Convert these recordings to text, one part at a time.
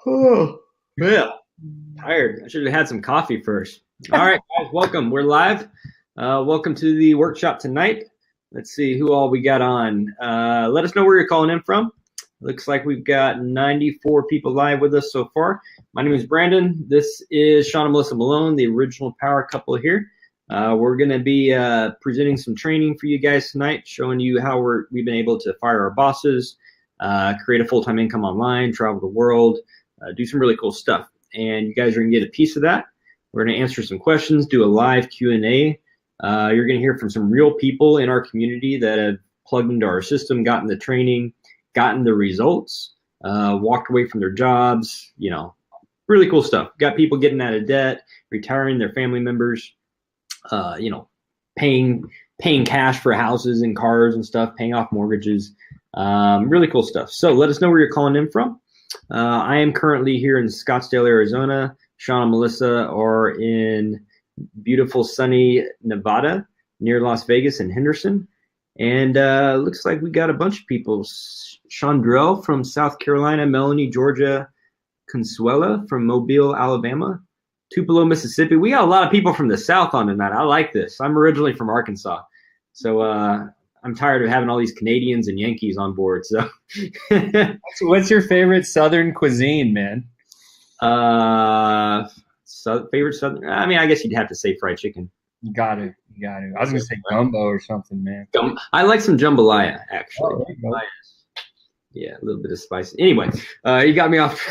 Oh, yeah. Tired. I should have had some coffee first. All right, guys, welcome. We're live. Welcome to the workshop tonight. Let's see who all we got on. Let us know where you're calling in from. Looks like we've got 94 people live with us so far. My name is Brandon. This is Sean Melissa Malone, the original power couple here. We're going to be presenting some training for you guys tonight, showing you how we've been able to fire our bosses, create a full-time income online, travel the world, do some really cool stuff. And you guys are going to get a piece of that. We're going to answer some questions, do a live Q&A. You're going to hear from some real people in our community that have plugged into our system, gotten the training, gotten the results, walked away from their jobs, really cool stuff. Got people getting out of debt, retiring their family members, paying cash for houses and cars and stuff, paying off mortgages, really cool stuff. So let us know where you're calling in from. I am currently here in Scottsdale, Arizona. Sean and Melissa are in beautiful sunny Nevada near Las Vegas and Henderson. And looks like we got a bunch of people. Chandrell from South Carolina, Melanie, Georgia, Consuela from Mobile, Alabama, Tupelo, Mississippi. We got a lot of people from the South on tonight. I like this. I'm originally from Arkansas. So I'm tired of having all these Canadians and Yankees on board. So what's your favorite Southern cuisine, man? Favorite Southern? I mean, I guess you'd have to say fried chicken. You got it. I was going to say gumbo or something, man. I like some jambalaya, actually. Oh, yeah, a little bit of spice. Anyway, you got me off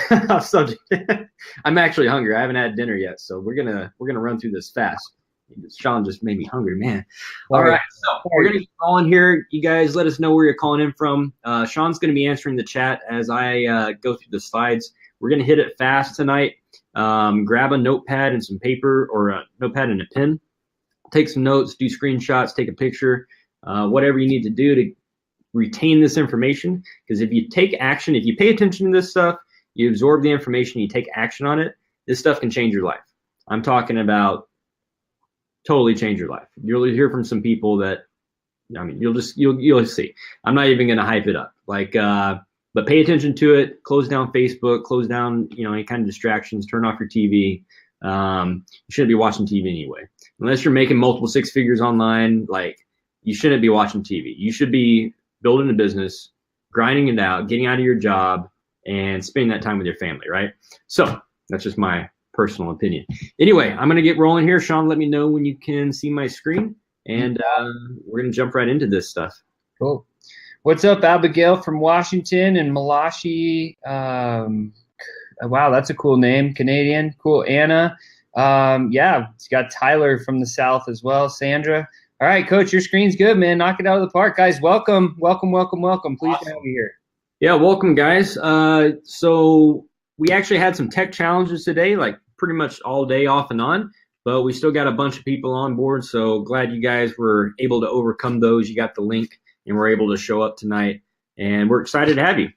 subject. I'm actually hungry. I haven't had dinner yet, so we're gonna run through this fast. Sean just made me hungry, man. All right, so we're gonna get calling here. You guys, let us know where you're calling in from. Sean's gonna be answering the chat as I go through the slides. We're gonna hit it fast tonight. Grab a notepad and some paper, or a notepad and a pen. Take some notes, do screenshots, take a picture, whatever you need to do to retain this information. Because if you take action, if you pay attention to this stuff, you absorb the information, you take action on it, this stuff can change your life. I'm talking about totally change your life. You'll hear from some people that, you'll see. I'm not even going to hype it up. But pay attention to it. Close down Facebook. Close down, any kind of distractions. Turn off your TV. You shouldn't be watching TV anyway, unless you're making multiple six figures online. You shouldn't be watching TV. You should be building a business, grinding it out, getting out of your job, and spending that time with your family, right? So that's just my personal opinion. Anyway, I'm going to get rolling here. Sean, let me know when you can see my screen, and we're going to jump right into this stuff. Cool. What's up, Abigail from Washington, and Malachi? Wow, that's a cool name. Canadian. Cool. Anna. It's got Tyler from the South as well. Sandra. All right, Coach, your screen's good, man. Knock it out of the park. Guys, welcome. Please awesome. Have you here. Yeah, welcome, guys. So we actually had some tech challenges today, pretty much all day off and on, but we still got a bunch of people on board. So glad you guys were able to overcome those. You got the link and we're able to show up tonight, and we're excited to have you.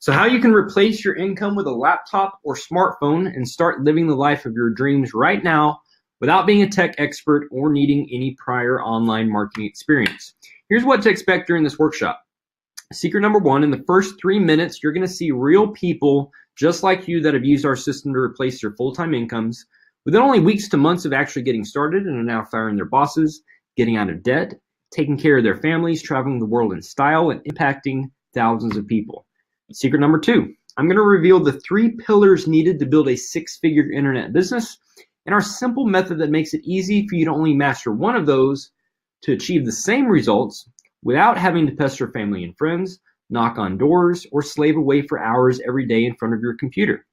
So how you can replace your income with a laptop or smartphone and start living the life of your dreams right now without being a tech expert or needing any prior online marketing experience. Here's what to expect during this workshop. Secret number one, in the first 3 minutes, you're going to see real people just like you that have used our system to replace their full-time incomes within only weeks to months of actually getting started and are now firing their bosses, getting out of debt, taking care of their families, traveling the world in style, and impacting thousands of people. Secret number two, I'm going to reveal the 3 pillars needed to build a 6-figure internet business and our simple method that makes it easy for you to only master one of those to achieve the same results without having to pester family and friends, knock on doors, or slave away for hours every day in front of your computer.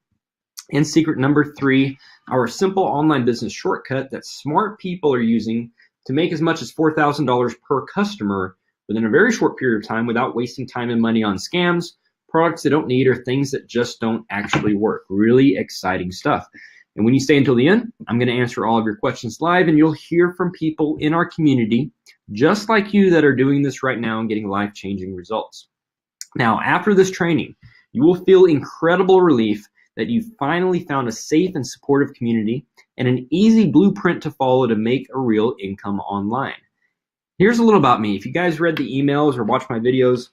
And secret number 3, our simple online business shortcut that smart people are using to make as much as $4,000 per customer within a very short period of time without wasting time and money on scams, products they don't need, or things that just don't actually work. Really exciting stuff. And when you stay until the end, I'm going to answer all of your questions live, and you'll hear from people in our community just like you that are doing this right now and getting life-changing results. Now, after this training, you will feel incredible relief that you finally found a safe and supportive community and an easy blueprint to follow to make a real income online. Here's a little about me. If you guys read the emails or watched my videos,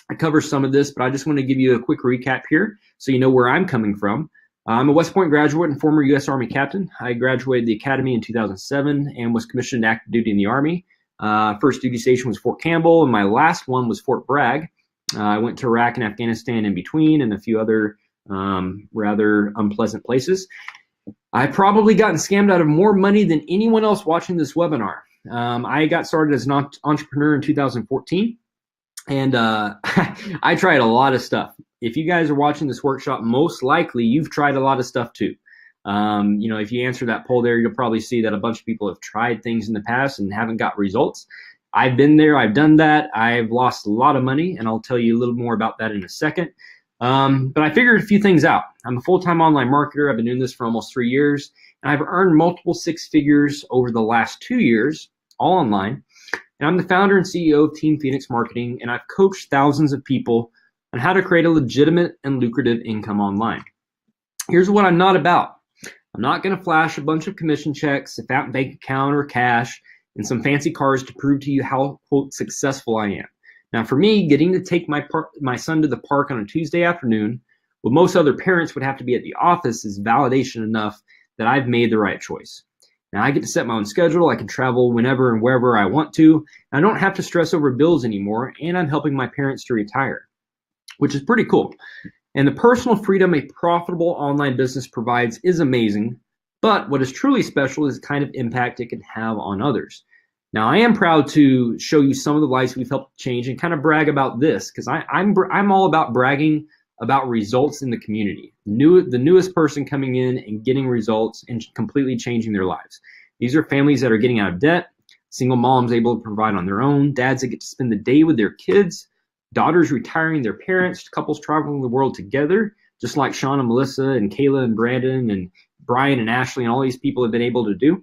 I cover some of this, but I just want to give you a quick recap here so you know where I'm coming from. I'm a West Point graduate and former U.S. Army captain. I graduated the academy in 2007 and was commissioned active duty in the Army. First duty station was Fort Campbell, and my last one was Fort Bragg. I went to Iraq and Afghanistan in between, and a few other rather unpleasant places. I've probably gotten scammed out of more money than anyone else watching this webinar. I got started as an entrepreneur in 2014, and I tried a lot of stuff. If you guys are watching this workshop, most likely you've tried a lot of stuff too. If you answer that poll there, you'll probably see that a bunch of people have tried things in the past and haven't got results. I've been there, I've done that. I've lost a lot of money, and I'll tell you a little more about that in a second. But I figured a few things out. I'm a full-time online marketer. I've been doing this for almost 3 years, and I've earned multiple six figures over the last 2 years, all online. And I'm the founder and CEO of Team Phoenix Marketing, and I've coached thousands of people on how to create a legitimate and lucrative income online. Here's what I'm not about. I'm not going to flash a bunch of commission checks, a fat bank account or cash, and some fancy cars to prove to you how, quote, successful I am. Now, for me, getting to take my son to the park on a Tuesday afternoon, what most other parents would have to be at the office, is validation enough that I've made the right choice. Now, I get to set my own schedule. I can travel whenever and wherever I want to. I don't have to stress over bills anymore, and I'm helping my parents to retire, which is pretty cool. And the personal freedom a profitable online business provides is amazing, but what is truly special is the kind of impact it can have on others. Now, I am proud to show you some of the lives we've helped change and kind of brag about this, because I'm all about bragging about results in the community. The newest person coming in and getting results and completely changing their lives. These are families that are getting out of debt, single moms able to provide on their own, dads that get to spend the day with their kids, daughters retiring their parents, couples traveling the world together, just like Sean and Melissa and Kayla and Brandon and Brian and Ashley and all these people have been able to do.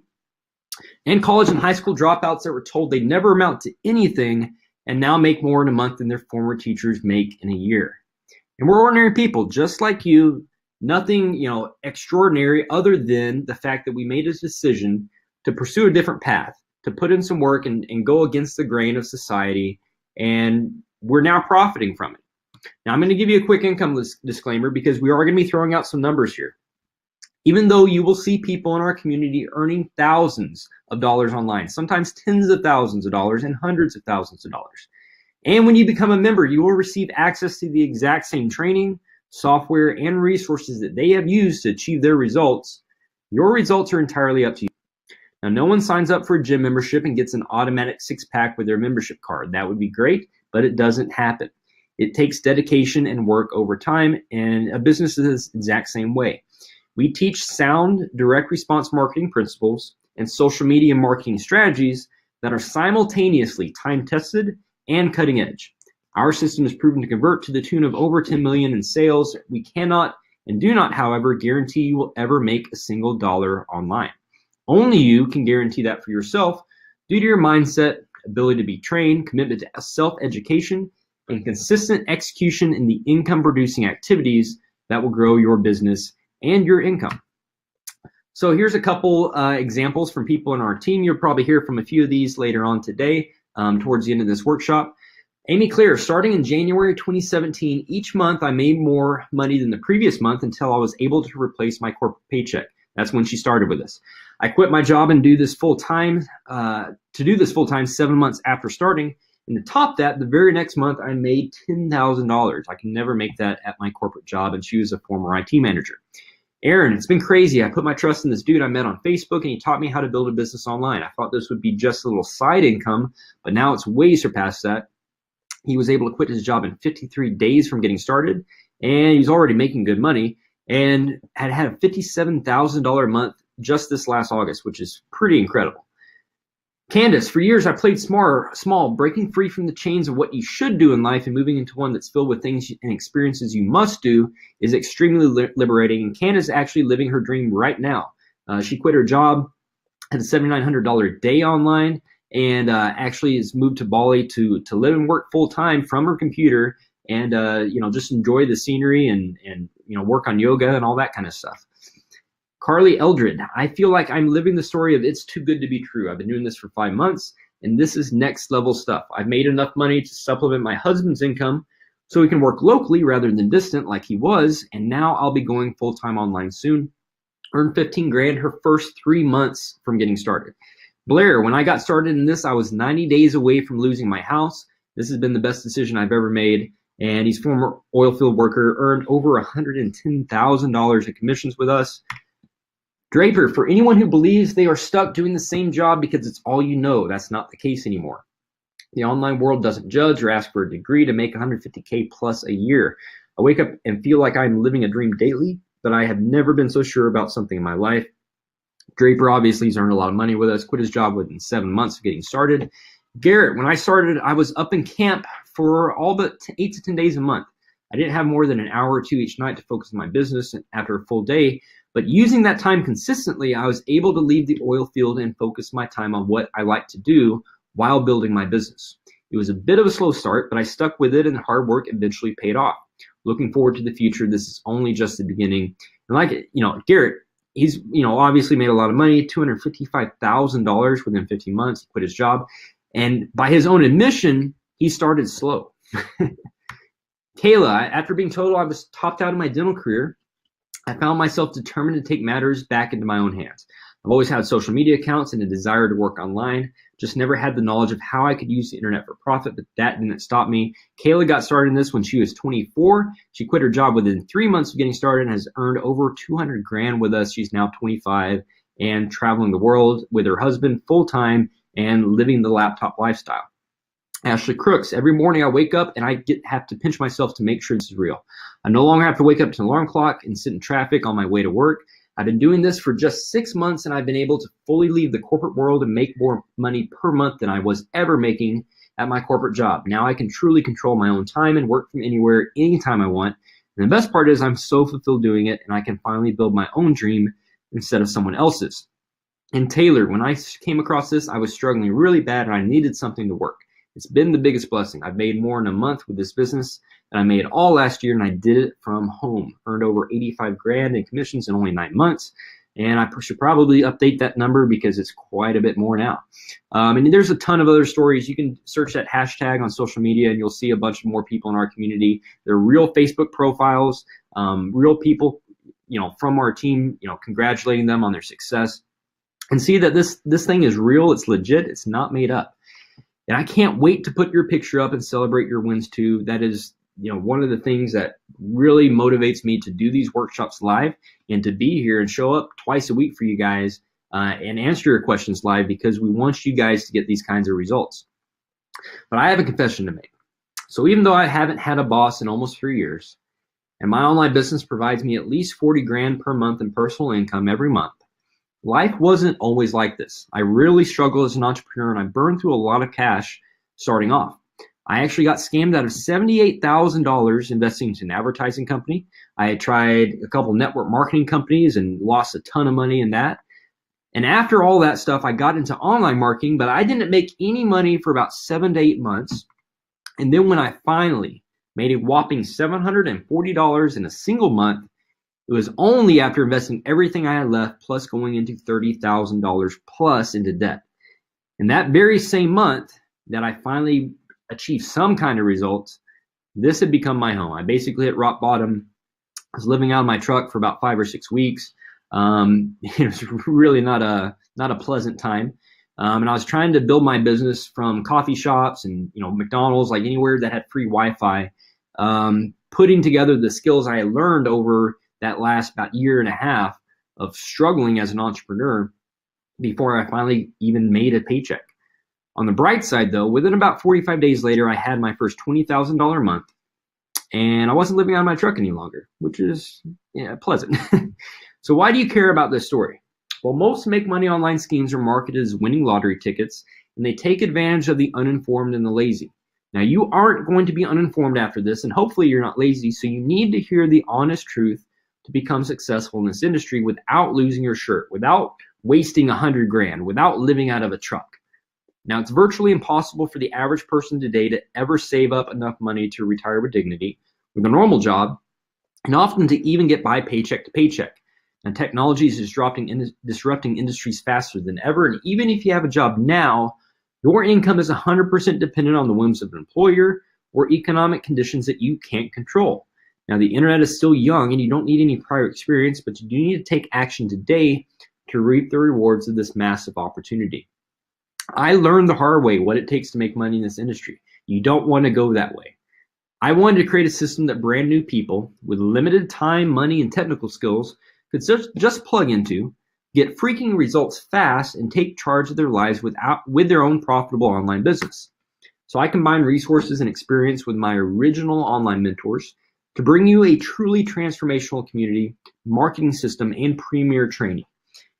And college and high school dropouts that were told they never amount to anything and now make more in a month than their former teachers make in a year. And we're ordinary people just like you, nothing, extraordinary other than the fact that we made a decision to pursue a different path, to put in some work and go against the grain of society, and we're now profiting from it. Now, I'm going to give you a quick income disclaimer because we are going to be throwing out some numbers here. Even though you will see people in our community earning thousands of dollars online, sometimes tens of thousands of dollars and hundreds of thousands of dollars. And when you become a member, you will receive access to the exact same training, software, and resources that they have used to achieve their results. Your results are entirely up to you. Now, no one signs up for a gym membership and gets an automatic six-pack with their membership card. That would be great, but it doesn't happen. It takes dedication and work over time, and a business is the exact same way. We teach sound direct response marketing principles and social media marketing strategies that are simultaneously time-tested and cutting edge. Our system is proven to convert to the tune of over 10 million in sales. We cannot and do not, however, guarantee you will ever make a single dollar online. Only you can guarantee that for yourself due to your mindset, ability to be trained, commitment to self-education, and consistent execution in the income-producing activities that will grow your business and your income. So here's a couple examples from people in our team. You'll probably hear from a few of these later on today towards the end of this workshop. Amy Clear, starting in January 2017, each month I made more money than the previous month until I was able to replace my corporate paycheck. That's when she started with us. I quit my job and do this full time 7 months after starting. And to top that, the very next month I made $10,000. I can never make that at my corporate job, and she was a former IT manager. Aaron, it's been crazy. I put my trust in this dude I met on Facebook, and he taught me how to build a business online. I thought this would be just a little side income, but now it's way surpassed that. He was able to quit his job in 53 days from getting started, and he's already making good money and had a $57,000 a month just this last August, which is pretty incredible. Candace, for years I played small, breaking free from the chains of what you should do in life and moving into one that's filled with things and experiences you must do is extremely liberating. And Candace is actually living her dream right now. She quit her job, had a $7,900 a day online, and actually has moved to Bali to live and work full time from her computer and just enjoy the scenery and work on yoga and all that kind of stuff. Carly Eldred, I feel like I'm living the story of it's too good to be true. I've been doing this for 5 months, and this is next level stuff. I've made enough money to supplement my husband's income so he can work locally rather than distant like he was. And now I'll be going full-time online soon. Earned 15 grand her first 3 months from getting started. Blair, when I got started in this, I was 90 days away from losing my house. This has been the best decision I've ever made. And he's a former oil field worker, earned over $110,000 in commissions with us. Draper, for anyone who believes they are stuck doing the same job because it's all you know, that's not the case anymore. The online world doesn't judge or ask for a degree to make $150K plus a year. I wake up and feel like I'm living a dream daily, but I have never been so sure about something in my life. Draper obviously has earned a lot of money with us, quit his job within 7 months of getting started. Garrett, when I started, I was up in camp for all but 8 to 10 days a month. I didn't have more than an hour or two each night to focus on my business after a full day, but using that time consistently, I was able to leave the oil field and focus my time on what I like to do while building my business. It was a bit of a slow start, but I stuck with it and hard work eventually paid off. Looking forward to the future. This is only just the beginning. And Garrett, he's, obviously made a lot of money, $255,000 within 15 months. He quit his job. And by his own admission, he started slow. Kayla, after being told I was topped out of my dental career, I found myself determined to take matters back into my own hands. I've always had social media accounts and a desire to work online, just never had the knowledge of how I could use the internet for profit, but that didn't stop me. Kayla got started in this when she was 24. She quit her job within 3 months of getting started and has earned over 200 grand with us. She's now 25 and traveling the world with her husband full-time and living the laptop lifestyle. Ashley Crooks, every morning I wake up and I have to pinch myself to make sure this is real. I no longer have to wake up to an alarm clock and sit in traffic on my way to work. I've been doing this for just 6 months and I've been able to fully leave the corporate world and make more money per month than I was ever making at my corporate job. Now I can truly control my own time and work from anywhere, anytime I want. And the best part is I'm so fulfilled doing it and I can finally build my own dream instead of someone else's. And Taylor, when I came across this, I was struggling really bad and I needed something to work. It's been the biggest blessing. I've made more in a month with this business than I made all last year, and I did it from home. Earned over 85 grand in commissions in only 9 months, and I should probably update that number because it's quite a bit more now. And there's a ton of other stories. You can search that hashtag on social media, and you'll see a bunch more people in our community. They're real Facebook profiles, real people, from our team, congratulating them on their success, and see that this thing is real. It's legit. It's not made up. And I can't wait to put your picture up and celebrate your wins too. That is, one of the things that really motivates me to do these workshops live and to be here and show up twice a week for you guys and answer your questions live, because we want you guys to get these kinds of results. But I have a confession to make. So even though I haven't had a boss in almost 3 years, and my online business provides me at least 40 grand per month in personal income every month, life wasn't always like this. I really struggled as an entrepreneur and I burned through a lot of cash starting off. I actually got scammed out of $78,000 investing into an advertising company. I had tried a couple network marketing companies and lost a ton of money in that. And after all that stuff, I got into online marketing, but I didn't make any money for about 7 to 8 months. And then when I finally made a whopping $740 in a single month, it was only after investing everything I had left, plus going into $30,000 plus into debt. And that very same month that I finally achieved some kind of results, this had become my home. I basically hit rock bottom. I was living out of my truck for about 5 or 6 weeks. It was really not a pleasant time. And I was trying to build my business from coffee shops and McDonald's, like anywhere that had free Wi-Fi, putting together the skills I had learned over that last about year and a half of struggling as an entrepreneur before I finally even made a paycheck. On the bright side, though, within about 45 days later, I had my first $20,000 a month, and I wasn't living out of my truck any longer, which is pleasant. So why do you care about this story? Well, most make money online schemes are marketed as winning lottery tickets, and they take advantage of the uninformed and the lazy. Now, you aren't going to be uninformed after this, and hopefully you're not lazy, so you need to hear the honest truth to become successful in this industry without losing your shirt, without wasting 100 grand, without living out of a truck. Now, it's virtually impossible for the average person today to ever save up enough money to retire with dignity with a normal job, and often to even get by paycheck to paycheck. And technology is disrupting industries faster than ever. And even if you have a job now, your income is 100% dependent on the whims of an employer, or economic conditions that you can't control. Now, the internet is still young and you don't need any prior experience, but you do need to take action today to reap the rewards of this massive opportunity. I learned the hard way what it takes to make money in this industry. You don't want to go that way. I wanted to create a system that brand new people with limited time, money, and technical skills could just plug into, get freaking results fast, and take charge of their lives with their own profitable online business. So I combine resources and experience with my original online mentors to bring you a truly transformational community, marketing system, and premier training.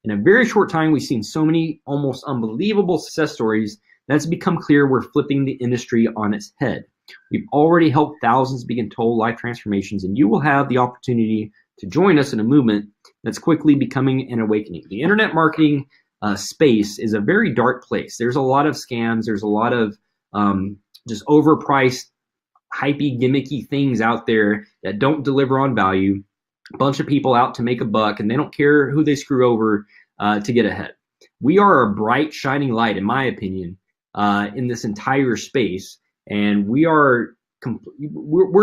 In a very short time, we've seen so many almost unbelievable success stories that it's become clear we're flipping the industry on its head. We've already helped thousands begin total life transformations, and you will have the opportunity to join us in a movement that's quickly becoming an awakening. The internet marketing space is a very dark place. There's a lot of scams. There's a lot of just overpriced, hypey, gimmicky things out there that don't deliver on value. A bunch of people out to make a buck, and they don't care who they screw over to get ahead. We are a bright, shining light, in my opinion, in this entire space, and we're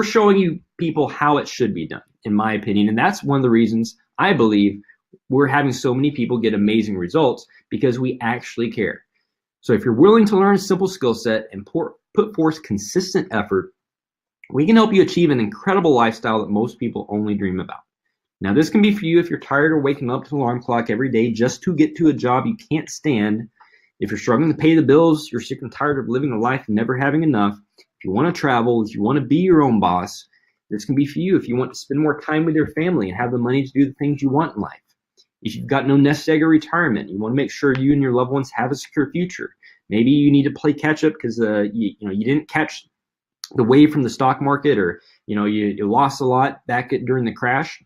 showing you people how it should be done, in my opinion, and that's one of the reasons I believe we're having so many people get amazing results, because we actually care. So if you're willing to learn a simple skill set and put forth consistent effort, we can help you achieve an incredible lifestyle that most people only dream about. Now, this can be for you if you're tired of waking up to the alarm clock every day just to get to a job you can't stand. If you're struggling to pay the bills, you're sick and tired of living a life and never having enough. If you want to travel, if you want to be your own boss, this can be for you if you want to spend more time with your family and have the money to do the things you want in life. If you've got no nest egg or retirement, you want to make sure you and your loved ones have a secure future. Maybe you need to play catch up because you didn't catch the wave from the stock market, or you lost a lot back during the crash.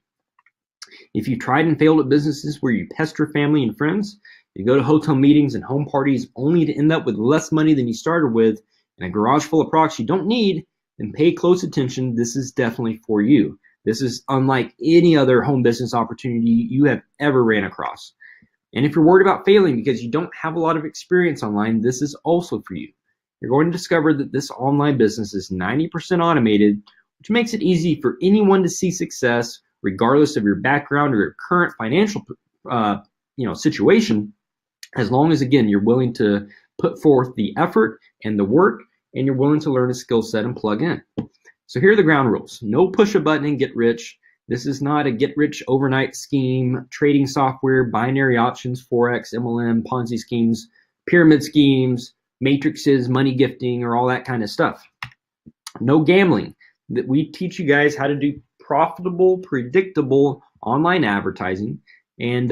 If you tried and failed at businesses where you pester family and friends, you go to hotel meetings and home parties only to end up with less money than you started with, and a garage full of products you don't need, then pay close attention. This is definitely for you. This is unlike any other home business opportunity you have ever ran across. And if you're worried about failing because you don't have a lot of experience online, this is also for you. You're going to discover that this online business is 90% automated, which makes it easy for anyone to see success, regardless of your background or your current financial situation, as long as, again, you're willing to put forth the effort and the work, and you're willing to learn a skill set and plug in. So here are the ground rules. No push a button and get rich. This is not a get rich overnight scheme, trading software, binary options, Forex, MLM, Ponzi schemes, pyramid schemes, matrices, money gifting, or all that kind of stuff. No gambling. That we teach you guys how to do profitable, predictable online advertising, and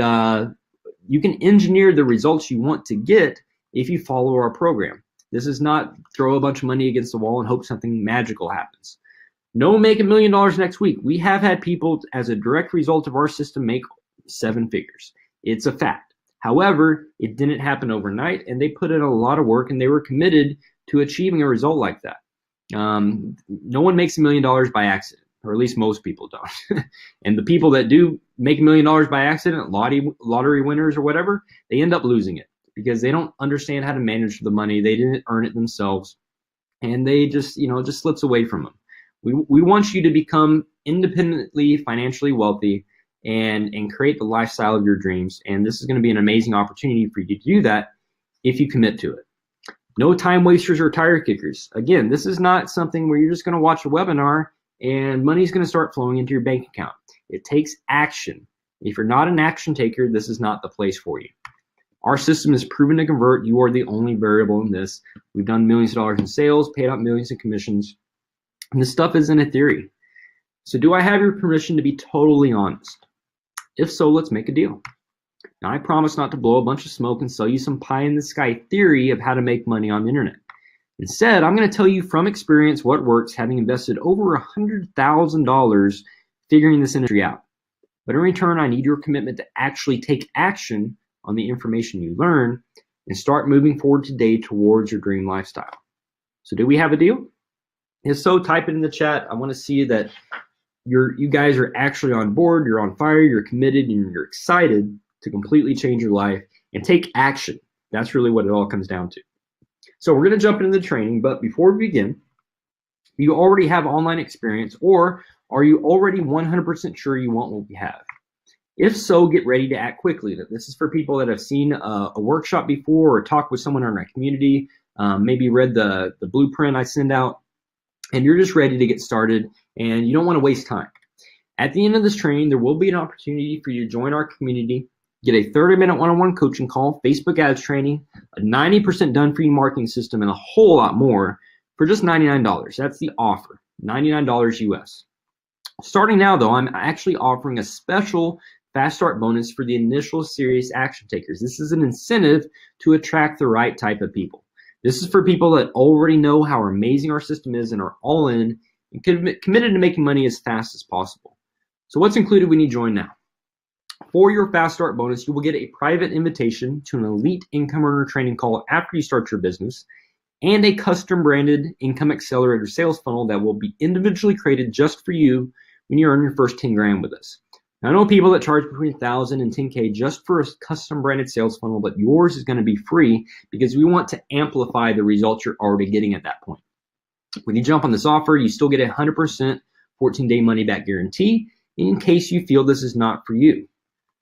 you can engineer the results you want to get if you follow our program. This is not throw a bunch of money against the wall and hope something magical happens. No make $1 million next week. We have had people, as a direct result of our system, make 7 figures. It's a fact. However, it didn't happen overnight, and they put in a lot of work, and they were committed to achieving a result like that. No one makes $1 million by accident, or at least most people don't. And the people that do make $1 million by accident, lottery winners or whatever, they end up losing it because they don't understand how to manage the money. They didn't earn it themselves, and they just, it just slips away from them. We want you to become independently financially wealthy and create the lifestyle of your dreams. And this is going to be an amazing opportunity for you to do that if you commit to it. No time wasters or tire kickers. Again, this is not something where you're just going to watch a webinar and money's going to start flowing into your bank account. It takes action. If you're not an action taker, this is not the place for you. Our system is proven to convert. You are the only variable in this. We've done millions of dollars in sales, paid out millions in commissions. And this stuff isn't a theory. So do I have your permission to be totally honest? If so, let's make a deal. Now, I promise not to blow a bunch of smoke and sell you some pie-in-the-sky theory of how to make money on the internet. Instead, I'm going to tell you from experience what works, having invested over $100,000 figuring this industry out. But in return, I need your commitment to actually take action on the information you learn and start moving forward today towards your dream lifestyle. So do we have a deal? If so, type it in the chat. I want to see that you guys are actually on board, you're on fire, you're committed, and you're excited to completely change your life and take action. That's really what it all comes down to. So we're going to jump into the training, but before we begin, Do you already have online experience, or are you already 100% sure you want what we have? If so, get ready to act quickly. This is for people that have seen a workshop before or talked with someone in our community, maybe read the blueprint I send out, and you're just ready to get started and you don't want to waste time. At the end of this training, there will be an opportunity for you to join our community, get a 30-minute one-on-one coaching call, Facebook ads training, a 90% done for you marketing system, and a whole lot more for just $99. That's the offer, $99 US. Starting now, though, I'm actually offering a special fast start bonus for the initial serious action takers. This is an incentive to attract the right type of people. This is for people that already know how amazing our system is and are all in and committed to making money as fast as possible. So what's included when you join now? For your fast start bonus, you will get a private invitation to an elite income earner training call after you start your business, and a custom branded income accelerator sales funnel that will be individually created just for you when you earn your first 10 grand with us. Now, I know people that charge between 1,000 and 10K just for a custom branded sales funnel, but yours is going to be free because we want to amplify the results you're already getting at that point. When you jump on this offer, you still get a 100% 14-day money back guarantee in case you feel this is not for you.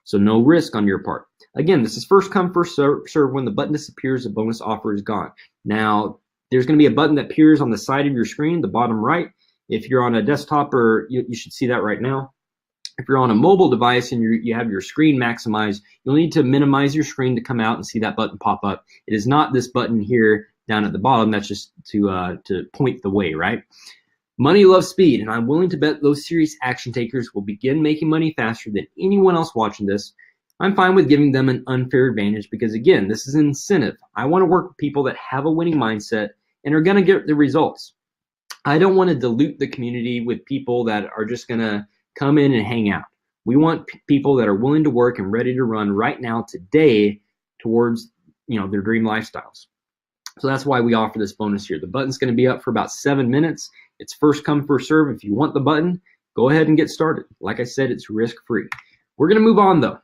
So no risk on your part. Again, this is first come, first serve. When the button disappears, the bonus offer is gone. Now, there's going to be a button that appears on the side of your screen, the bottom right. If you're on a desktop, or you should see that right now. If you're on a mobile device and you have your screen maximized, you'll need to minimize your screen to come out and see that button pop up. It is not this button here down at the bottom. That's just to point the way, right? Money loves speed, and I'm willing to bet those serious action takers will begin making money faster than anyone else watching this. I'm fine with giving them an unfair advantage because, again, this is an incentive. I want to work with people that have a winning mindset and are going to get the results. I don't want to dilute the community with people that are just going to come in and hang out. We want people that are willing to work and ready to run right now, today, towards their dream lifestyles. So that's why we offer this bonus here. The button's going to be up for about 7 minutes. It's first come, first serve. If you want the button, go ahead and get started. Like I said, it's risk-free. We're going to move on, though.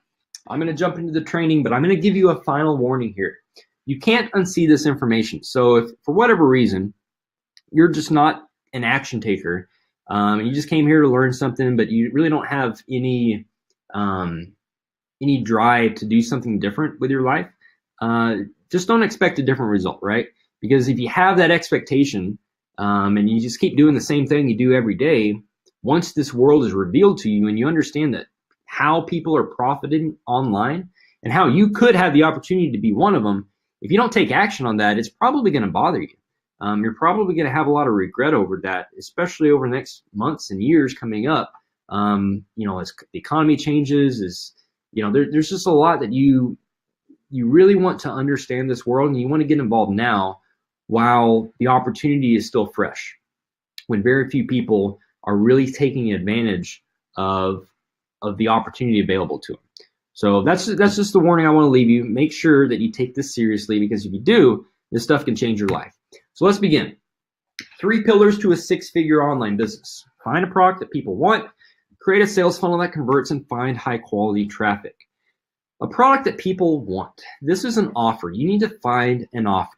I'm going to jump into the training, but I'm going to give you a final warning here. You can't unsee this information. So if, for whatever reason, you're just not an action taker, and you just came here to learn something, but you really don't have any drive to do something different with your life, just don't expect a different result, right? Because if you have that expectation, and you just keep doing the same thing you do every day, once this world is revealed to you and you understand that how people are profiting online and how you could have the opportunity to be one of them, if you don't take action on that, it's probably going to bother you. You're probably going to have a lot of regret over that, especially over the next months and years coming up. As the economy changes, there's just a lot that you really want to understand this world, and you want to get involved now while the opportunity is still fresh, when very few people are really taking advantage of the opportunity available to them. So that's just the warning I want to leave you. Make sure that you take this seriously, because if you do, this stuff can change your life. So let's begin. 3 pillars to a 6-figure online business. Find a product that people want, create a sales funnel that converts, and find high quality traffic. A product that people want. This is an offer. You need to find an offer.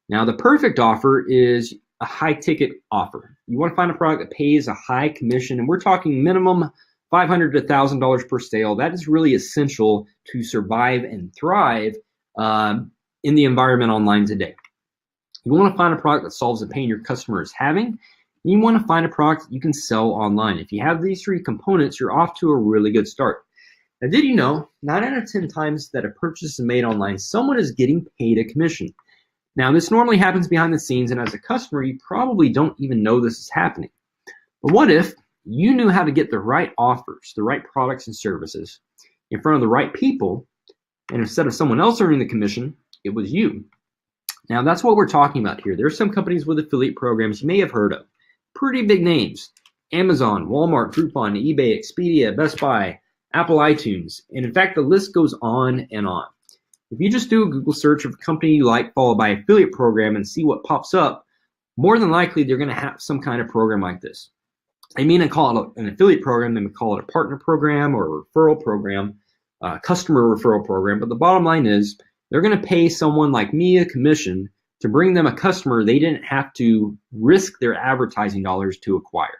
Now, the perfect offer is a high ticket offer. You want to find a product that pays a high commission, and we're talking minimum $500 to $1,000 per sale. That is really essential to survive and thrive in the environment online today. You want to find a product that solves the pain your customer is having. You want to find a product that you can sell online. If you have these 3 components, you're off to a really good start. Now, did you know 9 out of 10 times that a purchase is made online, someone is getting paid a commission? Now, this normally happens behind the scenes, and as a customer, you probably don't even know this is happening. But what if you knew how to get the right offers, the right products and services in front of the right people, and instead of someone else earning the commission, it was you? Now, that's what we're talking about here. There are some companies with affiliate programs you may have heard of. Pretty big names: Amazon, Walmart, Groupon, eBay, Expedia, Best Buy, Apple iTunes, and in fact, the list goes on and on. If you just do a Google search of a company you like, followed by affiliate program, and see what pops up, more than likely they're going to have some kind of program like this. They may not call it an affiliate program, they may call it a partner program or a referral program, customer referral program, but the bottom line is they're going to pay someone like me a commission to bring them a customer they didn't have to risk their advertising dollars to acquire.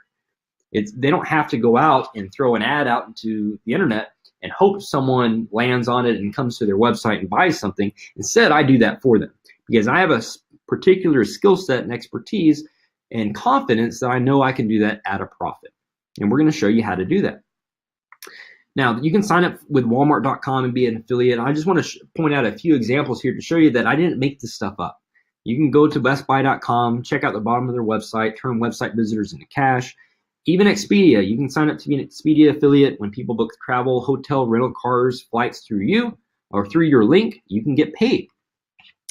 They don't have to go out and throw an ad out into the internet and hope someone lands on it and comes to their website and buys something. Instead, I do that for them because I have a particular skill set and expertise and confidence that I know I can do that at a profit. And we're going to show you how to do that. Now, you can sign up with Walmart.com and be an affiliate. I just want to point out a few examples here to show you that I didn't make this stuff up. You can go to BestBuy.com, check out the bottom of their website, turn website visitors into cash. Even Expedia, you can sign up to be an Expedia affiliate. When people book travel, hotel, rental cars, flights through you or through your link, you can get paid.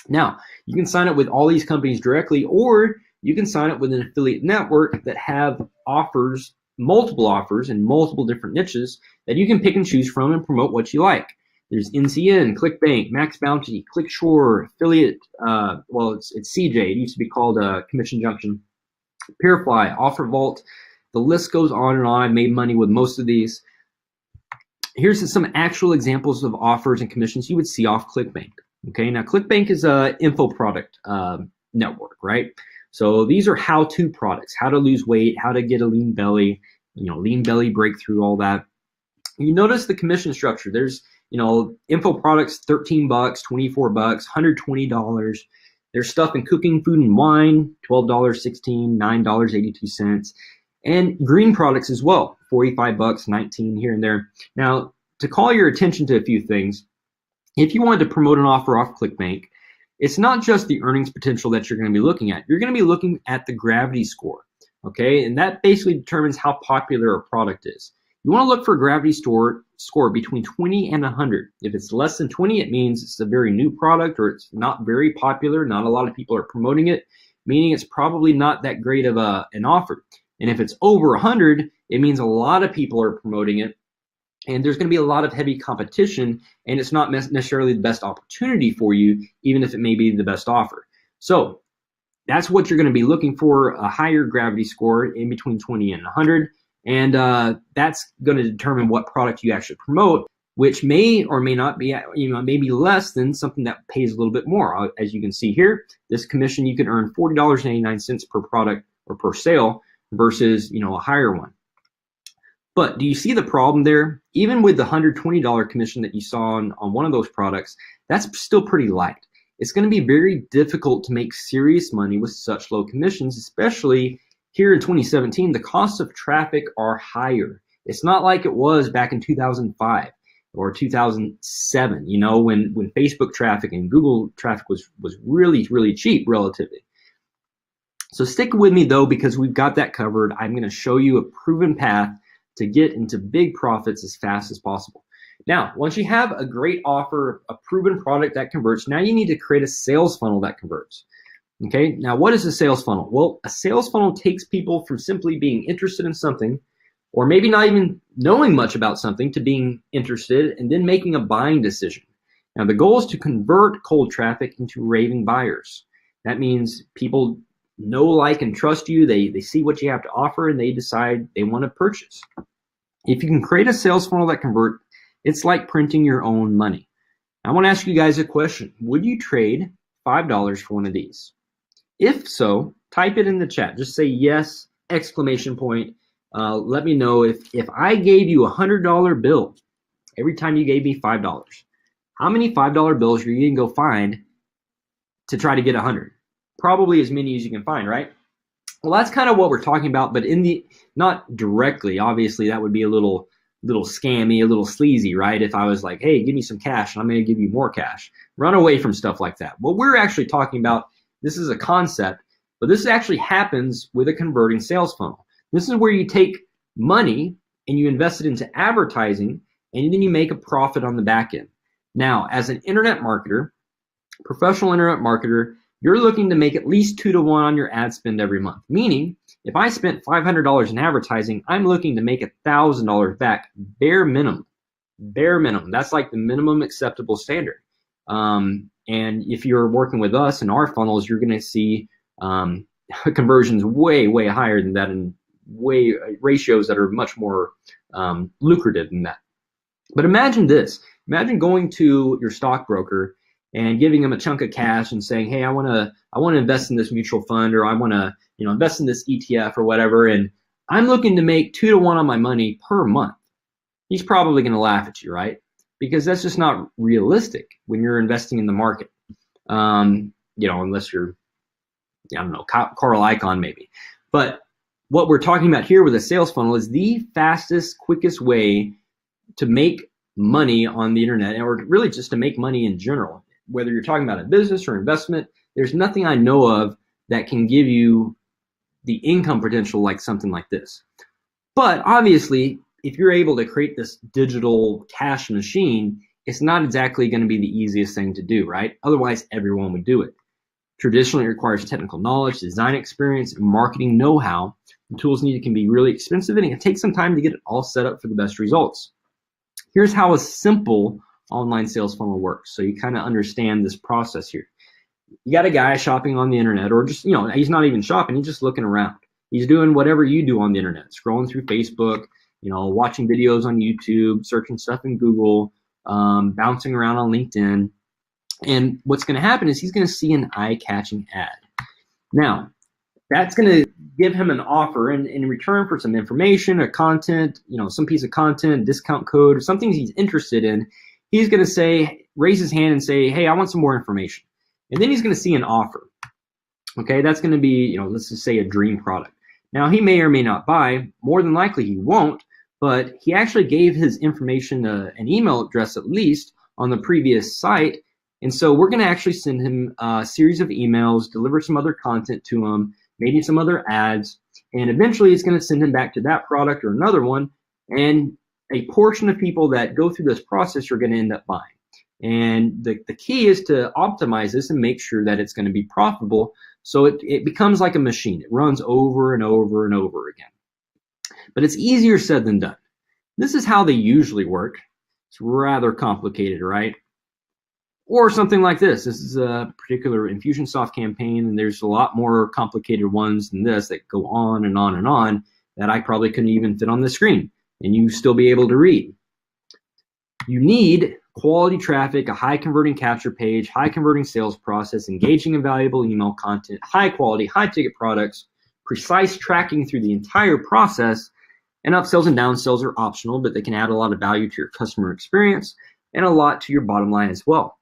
Now, you can sign up with all these companies directly, or you can sign up with an affiliate network that have offers, multiple offers in multiple different niches that you can pick and choose from and promote what you like. There's NCN, ClickBank, Max Bounty, ClickShore, Affiliate, it's CJ. It used to be called Commission Junction, PureFly, OfferVault. The list goes on and on. I made money with most of these. Here's some actual examples of offers and commissions you would see off ClickBank. Okay, now ClickBank is a info product network, right? So these are how-to products, how to lose weight, how to get a lean belly, lean belly breakthrough, all that. You notice the commission structure. There's, info products, $13, $24, $120. There's stuff in cooking, food, and wine, $12, $16, $9.82. And green products as well, $45, $19 here and there. Now, to call your attention to a few things, if you wanted to promote an offer off ClickBank, it's not just the earnings potential that you're going to be looking at. You're going to be looking at the gravity score, okay? And that basically determines how popular a product is. You want to look for a gravity score between 20 and 100. If it's less than 20, it means it's a very new product or it's not very popular. Not a lot of people are promoting it, meaning it's probably not that great of an offer. And if it's over 100, it means a lot of people are promoting it, and there's going to be a lot of heavy competition, and it's not necessarily the best opportunity for you, even if it may be the best offer. So that's what you're going to be looking for, a higher gravity score in between 20 and 100, and that's going to determine what product you actually promote, which may or may not be, maybe less than something that pays a little bit more. As you can see here, this commission, you can earn $40.89 per product or per sale, versus a higher one. But do you see the problem there? Even with the $120 commission that you saw on one of those products, that's still pretty light. It's going to be very difficult to make serious money with such low commissions, especially here in 2017. The costs of traffic are higher. It's not like it was back in 2005 or 2007, when Facebook traffic and Google traffic was really, really cheap relatively. So stick with me though, because we've got that covered. I'm going to show you a proven path to get into big profits as fast as possible. Now, once you have a great offer, a proven product that converts, now you need to create a sales funnel that converts. Okay, now what is a sales funnel? Well, a sales funnel takes people from simply being interested in something, or maybe not even knowing much about something, to being interested and then making a buying decision. Now, the goal is to convert cold traffic into raving buyers. That means people know, like, and trust you. They see what you have to offer and they decide they want to purchase. If you can create a sales funnel that convert, it's like printing your own money. I want to ask you guys a question. Would you trade $5 for one of these? If so, type it in the chat. Just say yes, exclamation point. Let me know if I gave you a $100 bill every time you gave me $5. How many $5 bills are you going to go find to try to get 100? Probably as many as you can find, right? Well, that's kind of what we're talking about, but not directly. Obviously, that would be a little scammy, a little sleazy, right? If I was like, hey, give me some cash and I'm going to give you more cash. Run away from stuff like that. What we're actually talking about, this is a concept, but this actually happens with a converting sales funnel. This is where you take money and you invest it into advertising, and then you make a profit on the back end. Now, as an internet marketer, professional internet marketer, you're looking to make at least 2 to 1 on your ad spend every month. Meaning, if I spent $500 in advertising, I'm looking to make $1,000 back, bare minimum. Bare minimum. That's like the minimum acceptable standard. And if you're working with us in our funnels, you're going to see conversions way, way higher than that, and ratios that are much more lucrative than that. But imagine this. Imagine going to your stockbroker and giving them a chunk of cash and saying, hey, I want to invest in this mutual fund, or I want to, invest in this ETF or whatever, and I'm looking to make 2 to 1 on my money per month. He's probably going to laugh at you, right? Because that's just not realistic when you're investing in the market. Unless you're, I don't know, Carl Icahn maybe. But what we're talking about here with a sales funnel is the fastest, quickest way to make money on the internet, or really just to make money in general. Whether you're talking about a business or investment, there's nothing I know of that can give you the income potential like something like this. But obviously, if you're able to create this digital cash machine, it's not exactly going to be the easiest thing to do, right? Otherwise, everyone would do it. Traditionally, it requires technical knowledge, design experience, and marketing know-how. The tools needed can be really expensive, and it can take some time to get it all set up for the best results. Here's how a simple online sales funnel works, so you kind of understand this process here. You got a guy shopping on the internet, or just, he's not even shopping, he's just looking around. He's doing whatever you do on the internet, scrolling through Facebook, watching videos on YouTube, searching stuff in Google, bouncing around on LinkedIn. And what's going to happen is he's going to see an eye-catching ad. Now, that's going to give him an offer, and in return for some information or content, some piece of content, discount code, or something he's interested in, he's going to raise his hand and say, hey, I want some more information. And then he's going to see an offer. Okay, that's going to be, let's just say a dream product. Now, he may or may not buy. More than likely he won't, but he actually gave his information, an email address at least, on the previous site. And so we're going to actually send him a series of emails, deliver some other content to him, maybe some other ads, and eventually it's going to send him back to that product or another one. And a portion of people that go through this process are going to end up buying. And the key is to optimize this and make sure that it's going to be profitable. So it becomes like a machine. It runs over and over and over again. But it's easier said than done. This is how they usually work. It's rather complicated, right? Or something like this. This is a particular Infusionsoft campaign, and there's a lot more complicated ones than this that go on and on and on that I probably couldn't even fit on the screen, and you still be able to read. You need quality traffic, a high converting capture page, high converting sales process, engaging and valuable email content, high quality, high ticket products, precise tracking through the entire process, and upsells and downsells are optional, but they can add a lot of value to your customer experience and a lot to your bottom line as well.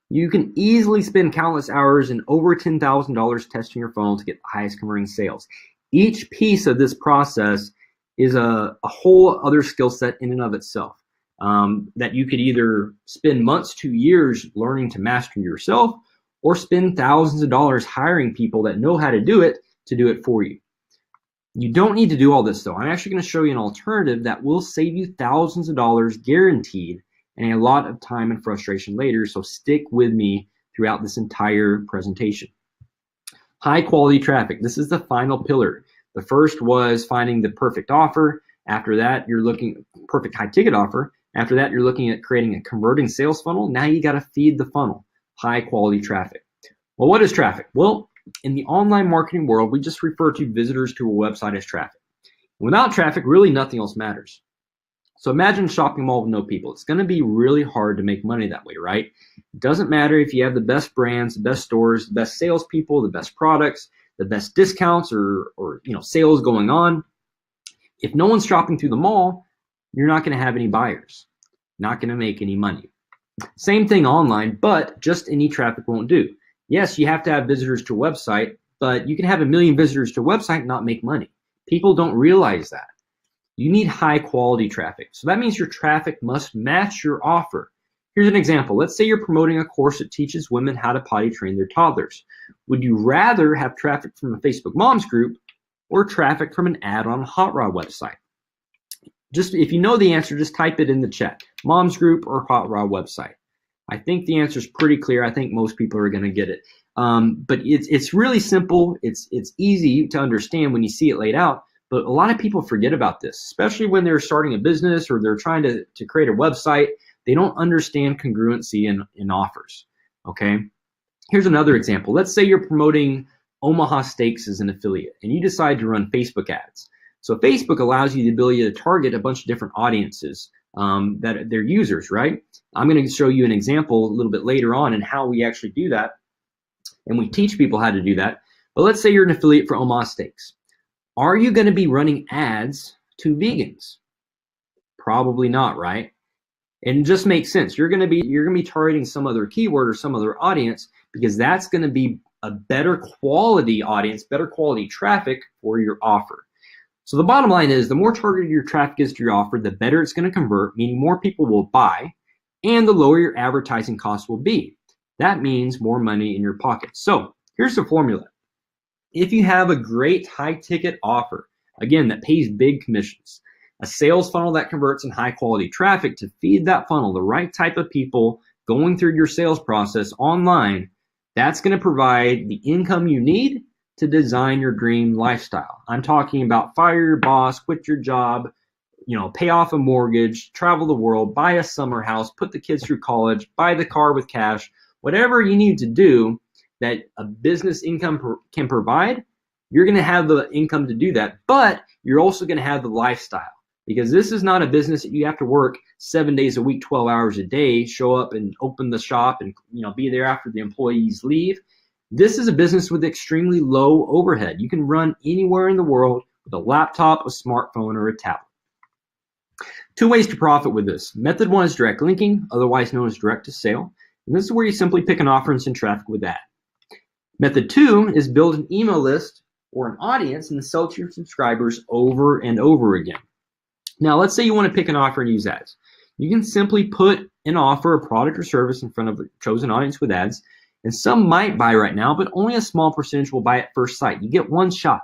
You can easily spend countless hours and over $10,000 testing your funnel to get the highest converting sales. Each piece of this process is a whole other skill set in and of itself. That you could either spend months to years learning to master yourself, or spend thousands of dollars hiring people that know how to do it for you. You don't need to do all this though. I'm actually going to show you an alternative that will save you thousands of dollars guaranteed, and a lot of time and frustration later, so stick with me throughout this entire presentation. High quality traffic. This is the final pillar. The first was finding the perfect offer. After that, you're looking perfect high ticket offer. After that, you're looking at creating a converting sales funnel. Now you got to feed the funnel, high quality traffic. Well, what is traffic? Well, in the online marketing world, we just refer to visitors to a website as traffic. Without traffic, really nothing else matters. So imagine a shopping mall with no people. It's going to be really hard to make money that way, right? It doesn't matter if you have the best brands, the best stores, the best salespeople, the best products, the best discounts, or sales going on. If no one's shopping through the mall, you're not going to have any buyers, not going to make any money. Same thing online, but just any traffic won't do. Yes, you have to have visitors to a website, but you can have 1 million visitors to a website and not make money. People don't realize that. You need high quality traffic. So that means your traffic must match your offer. Here's an example. Let's say you're promoting a course that teaches women how to potty train their toddlers. Would you rather have traffic from a Facebook moms group or traffic from an ad on a Hot Rod website? Just if you know the answer, just type it in the chat. Moms group or Hot Rod website. I think the answer is pretty clear. I think most people are going to get it. But it's really simple. It's easy to understand when you see it laid out. But a lot of people forget about this, especially when they're starting a business or they're trying to create a website. They don't understand congruency in offers. Okay. Here's another example. Let's say you're promoting Omaha Steaks as an affiliate and you decide to run Facebook ads. So Facebook allows you the ability to target a bunch of different audiences that they're users, right? I'm going to show you an example a little bit later on and how we actually do that. And we teach people how to do that. But let's say you're an affiliate for Omaha Steaks. Are you going to be running ads to vegans? Probably not, right? And it just makes sense. You're going to be targeting some other keyword or some other audience, because that's going to be a better quality audience, better quality traffic for your offer. So the bottom line is, the more targeted your traffic is to your offer, the better it's going to convert, meaning more people will buy, and the lower your advertising costs will be. That means more money in your pocket. So here's the formula. If you have a great high ticket offer, again, that pays big commissions, a sales funnel that converts in high quality traffic to feed that funnel, the right type of people going through your sales process online, that's going to provide the income you need to design your dream lifestyle. I'm talking about fire your boss, quit your job, pay off a mortgage, travel the world, buy a summer house, put the kids through college, buy the car with cash, whatever you need to do that a business income can provide. You're going to have the income to do that, but you're also going to have the lifestyle, because this is not a business that you have to work 7 days a week, 12 hours a day, show up and open the shop and be there after the employees leave. This is a business with extremely low overhead. You can run anywhere in the world with a laptop, a smartphone, or a tablet. 2 ways to profit with this. Method 1 is direct linking, otherwise known as direct to sale. And this is where you simply pick an offer and send traffic with that. Method 2 is build an email list or an audience and sell to your subscribers over and over again. Now, let's say you want to pick an offer and use ads. You can simply put an offer, a product or service in front of a chosen audience with ads, and some might buy right now, but only a small percentage will buy at first sight. You get one shot.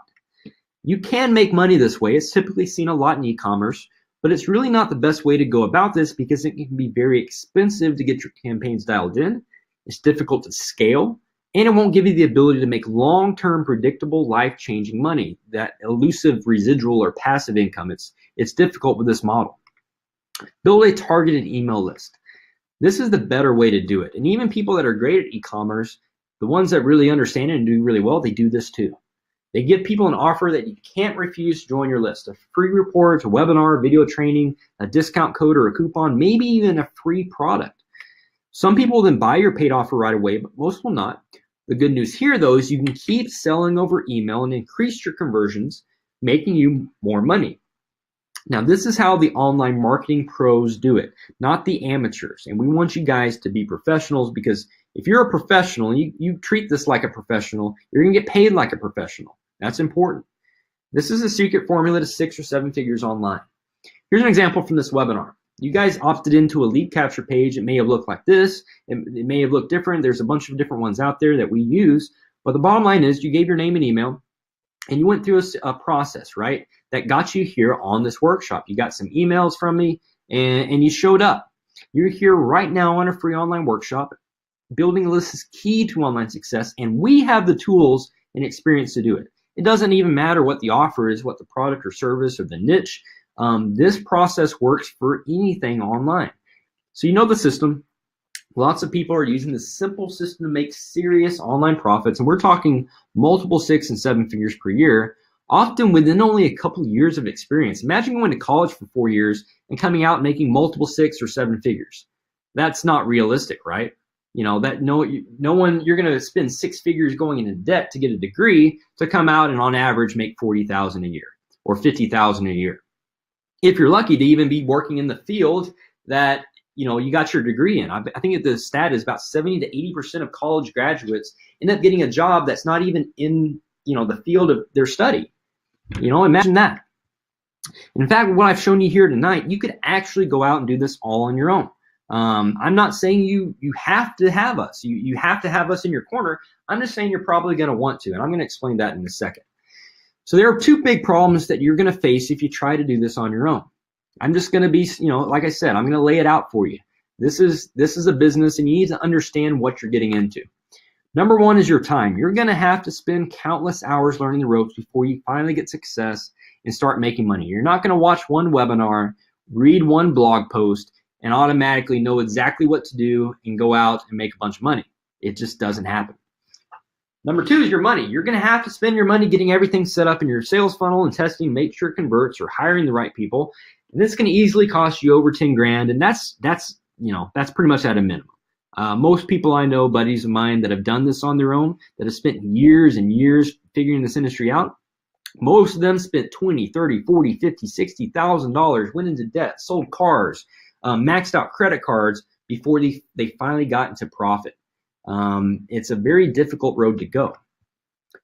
You can make money this way. It's typically seen a lot in e-commerce, but it's really not the best way to go about this, because it can be very expensive to get your campaigns dialed in. It's difficult to scale, and it won't give you the ability to make long-term, predictable, life-changing money, that elusive residual or passive income. It's difficult with this model. Build a targeted email list. This is the better way to do it. And even people that are great at e-commerce, the ones that really understand it and do really well, they do this too. They give people an offer that you can't refuse to join your list. A free report, a webinar, video training, a discount code or a coupon, maybe even a free product. Some people will then buy your paid offer right away, but most will not. The good news here, though, is you can keep selling over email and increase your conversions, making you more money. Now, this is how the online marketing pros do it, not the amateurs. And we want you guys to be professionals, because if you're a professional and you treat this like a professional, you're going to get paid like a professional. That's important. This is a secret formula to 6 or 7 figures online. Here's an example from this webinar. You guys opted into a lead capture page. It may have looked like this. It may have looked different. There's a bunch of different ones out there that we use. But the bottom line is, you gave your name and email, and you went through a process, right, that got you here on this workshop. You got some emails from me, and you showed up. You're here right now on a free online workshop. Building a list is key to online success, and we have the tools and experience to do it. It doesn't even matter what the offer is, what the product or service or the niche. This process works for anything online. So you know the system. Lots of people are using this simple system to make serious online profits, and we're talking multiple 6 and 7 figures per year, often within only a couple of years of experience. Imagine going to college for 4 years and coming out making multiple 6 or 7 figures. That's not realistic, right? That no one, you're going to spend 6 figures going into debt to get a degree to come out and on average make $40,000 a year or $50,000 a year. If you're lucky to even be working in the field that you got your degree in. I think the stat is about 70 to 80% of college graduates end up getting a job that's not even in the field of their study. Imagine that. In fact, what I've shown you here tonight, you could actually go out and do this all on your own. I'm not saying you have to have us. You have to have us in your corner. I'm just saying you're probably going to want to, and I'm going to explain that in a second. So there are 2 big problems that you're going to face if you try to do this on your own. I'm just going to be, like I said, I'm going to lay it out for you. This is a business, and you need to understand what you're getting into. Number 1 is your time. You're going to have to spend countless hours learning the ropes before you finally get success and start making money. You're not going to watch one webinar, read one blog post, and automatically know exactly what to do and go out and make a bunch of money. It just doesn't happen. Number 2 is your money. You're going to have to spend your money getting everything set up in your sales funnel and testing, make sure it converts, or hiring the right people. And this can easily cost you over 10 grand. And that's pretty much at a minimum. Most people I know, buddies of mine that have done this on their own, that have spent years and years figuring this industry out, most of them spent 20, 30, 40, 50, $60,000, went into debt, sold cars, maxed out credit cards before they finally got into profit. It's a very difficult road to go.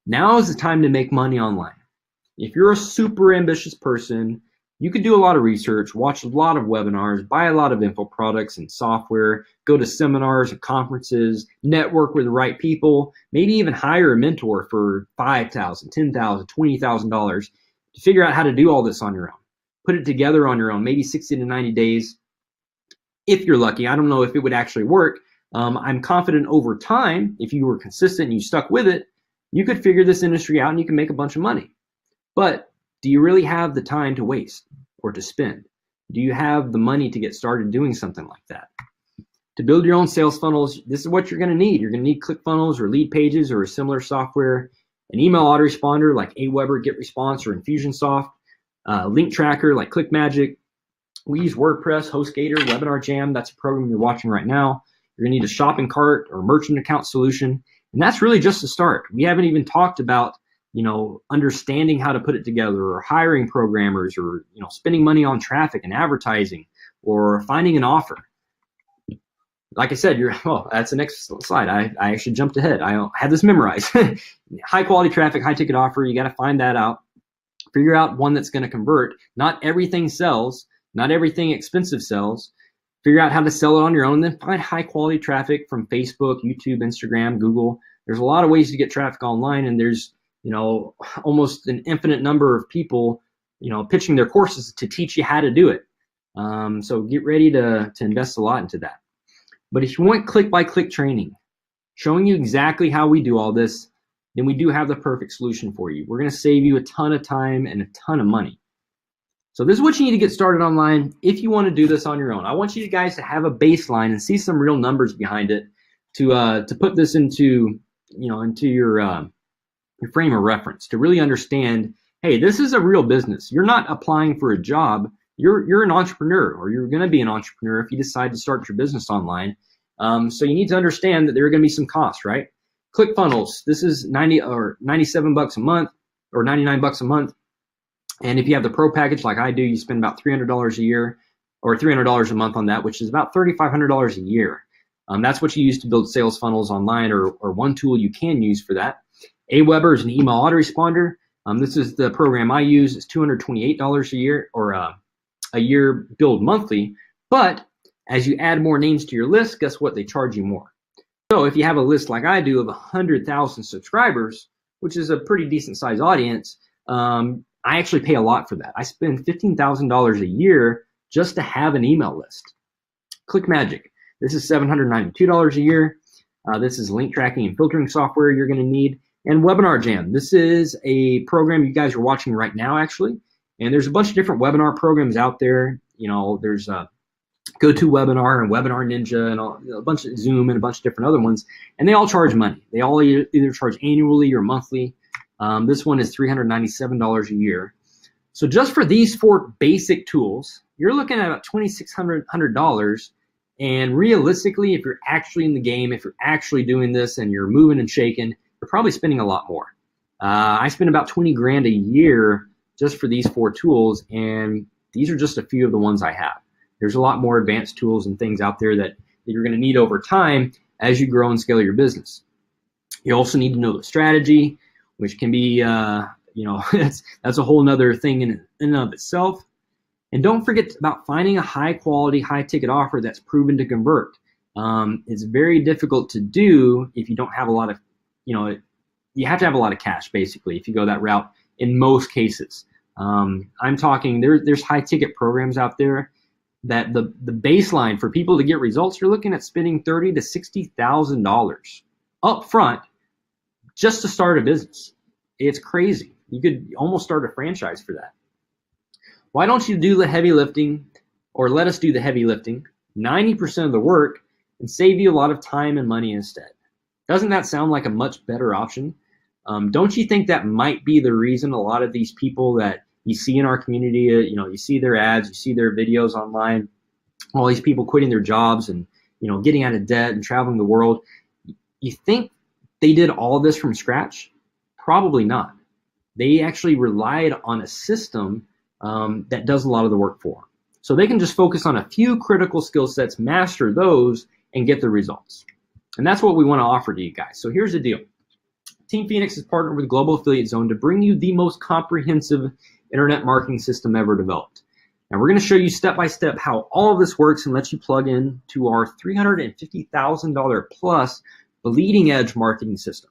Now is the time to make money online. If you're a super ambitious person, you could do a lot of research, watch a lot of webinars, buy a lot of info products and software, go to seminars and conferences, network with the right people, maybe even hire a mentor for $5,000, $10,000, $20,000 to figure out how to do all this on your own. Put it together on your own, maybe 60 to 90 days. If you're lucky, I don't know if it would actually work. I'm confident over time, if you were consistent and you stuck with it, you could figure this industry out and you can make a bunch of money. But do you really have the time to waste or to spend? Do you have the money to get started doing something like that? To build your own sales funnels, this is what you're going to need. You're going to need ClickFunnels or Lead Pages or a similar software, an email autoresponder like Aweber, GetResponse, or Infusionsoft, link tracker like ClickMagic. We use WordPress, HostGator, Webinar Jam. That's a program you're watching right now. You're going to need a shopping cart or merchant account solution. And that's really just the start. We haven't even talked about understanding how to put it together, or hiring programmers, or spending money on traffic and advertising, or finding an offer. Like I said, that's the next slide. I actually jumped ahead. I had this memorized. High quality traffic, high ticket offer. You got to find that out. Figure out one that's going to convert. Not everything sells. Not everything expensive sells. Figure out how to sell it on your own. Then find high quality traffic from Facebook, YouTube, Instagram, Google. There's a lot of ways to get traffic online, and there's almost an infinite number of people, pitching their courses to teach you how to do it. So get ready to invest a lot into that. But if you want click-by-click training, showing you exactly how we do all this, then we do have the perfect solution for you. We're going to save you a ton of time and a ton of money. So this is what you need to get started online if you want to do this on your own. I want you guys to have a baseline and see some real numbers behind it to put this into your frame of reference, to really understand, hey, this is a real business. You're not applying for a job. You're an entrepreneur, or you're going to be an entrepreneur if you decide to start your business online. So you need to understand that there are going to be some costs, right? ClickFunnels, this is 90 or 97 bucks a month, or 99 bucks a month. And if you have the pro package like I do, you spend about $300 a year, or $300 a month on that, which is about $3,500 a year. That's what you use to build sales funnels online, or one tool you can use for that. Aweber is an email autoresponder. This is the program I use. It's $228 a year, or a year billed monthly. But as you add more names to your list, guess what? They charge you more. So if you have a list like I do of 100,000 subscribers, which is a pretty decent sized audience, I actually pay a lot for that. I spend $15,000 a year just to have an email list. ClickMagic, this is $792 a year. This is link tracking and filtering software you're going to need. And Webinar Jam, this is a program you guys are watching right now, actually. And there's a bunch of different webinar programs out there. There's GoToWebinar and Webinar Ninja and a bunch of Zoom and a bunch of different other ones. And they all charge money. They all either charge annually or monthly. This one is $397 a year. So just for these 4 basic tools, you're looking at about $2,600. And realistically, if you're actually in the game, if you're actually doing this and you're moving and shaking, you're probably spending a lot more. I spend about 20 grand a year just for these 4 tools, and these are just a few of the ones I have. There's a lot more advanced tools and things out there that you're going to need over time as you grow and scale your business. You also need to know the strategy, which can be, that's a whole nother thing in and of itself. And don't forget about finding a high quality, high ticket offer that's proven to convert. It's very difficult to do if you don't have a lot of, you have to have a lot of cash, basically, if you go that route in most cases. I'm talking, there's high ticket programs out there that the baseline for people to get results, you're looking at spending $30,000 to $60,000 up front just to start a business. It's crazy. You could almost start a franchise for that. Why don't you do the heavy lifting, or let us do the heavy lifting, 90% of the work, and save you a lot of time and money instead? Doesn't that sound like a much better option? Don't you think that might be the reason a lot of these people that you see in our community, you see their ads, you see their videos online, all these people quitting their jobs and, getting out of debt and traveling the world. You think they did all this from scratch? Probably not. They actually relied on a system that does a lot of the work for them. So they can just focus on a few critical skill sets, master those, and get the results. And that's what we want to offer to you guys. So here's the deal. Team Phoenix has partnered with Global Affiliate Zone to bring you the most comprehensive internet marketing system ever developed. Now we're going to show you step-by-step how all of this works and let you plug in to our $350,000 plus bleeding edge marketing system.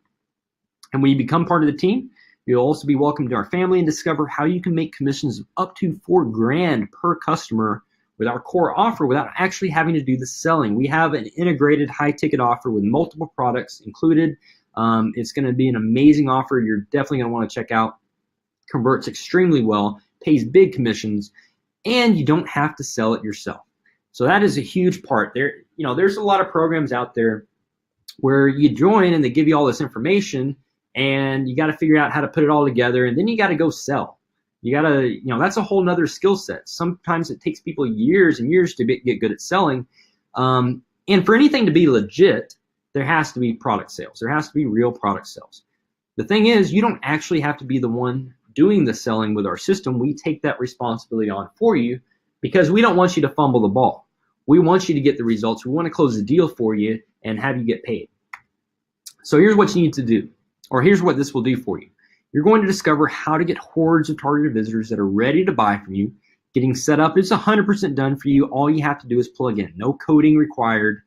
And when you become part of the team, you'll also be welcomed to our family and discover how you can make commissions of up to $4,000 per customer with our core offer without actually having to do the selling. We have an integrated high-ticket offer with multiple products included. It's going to be an amazing offer. You're definitely going to want to check out. Converts extremely well, pays big commissions, and you don't have to sell it yourself. So that is a huge part. There's a lot of programs out there where you join and they give you all this information, and you got to figure out how to put it all together, and then you got to go sell. You got to, that's a whole nother skill set. Sometimes it takes people years and years to get good at selling. And for anything to be legit, there has to be product sales. There has to be real product sales. The thing is, you don't actually have to be the one doing the selling with our system. We take that responsibility on for you because we don't want you to fumble the ball. We want you to get the results. We want to close the deal for you and have you get paid. So here's what you need to do, or here's what this will do for you. You're going to discover how to get hordes of targeted visitors that are ready to buy from you. Getting set up is 100% done for you. All you have to do is plug in. No coding required.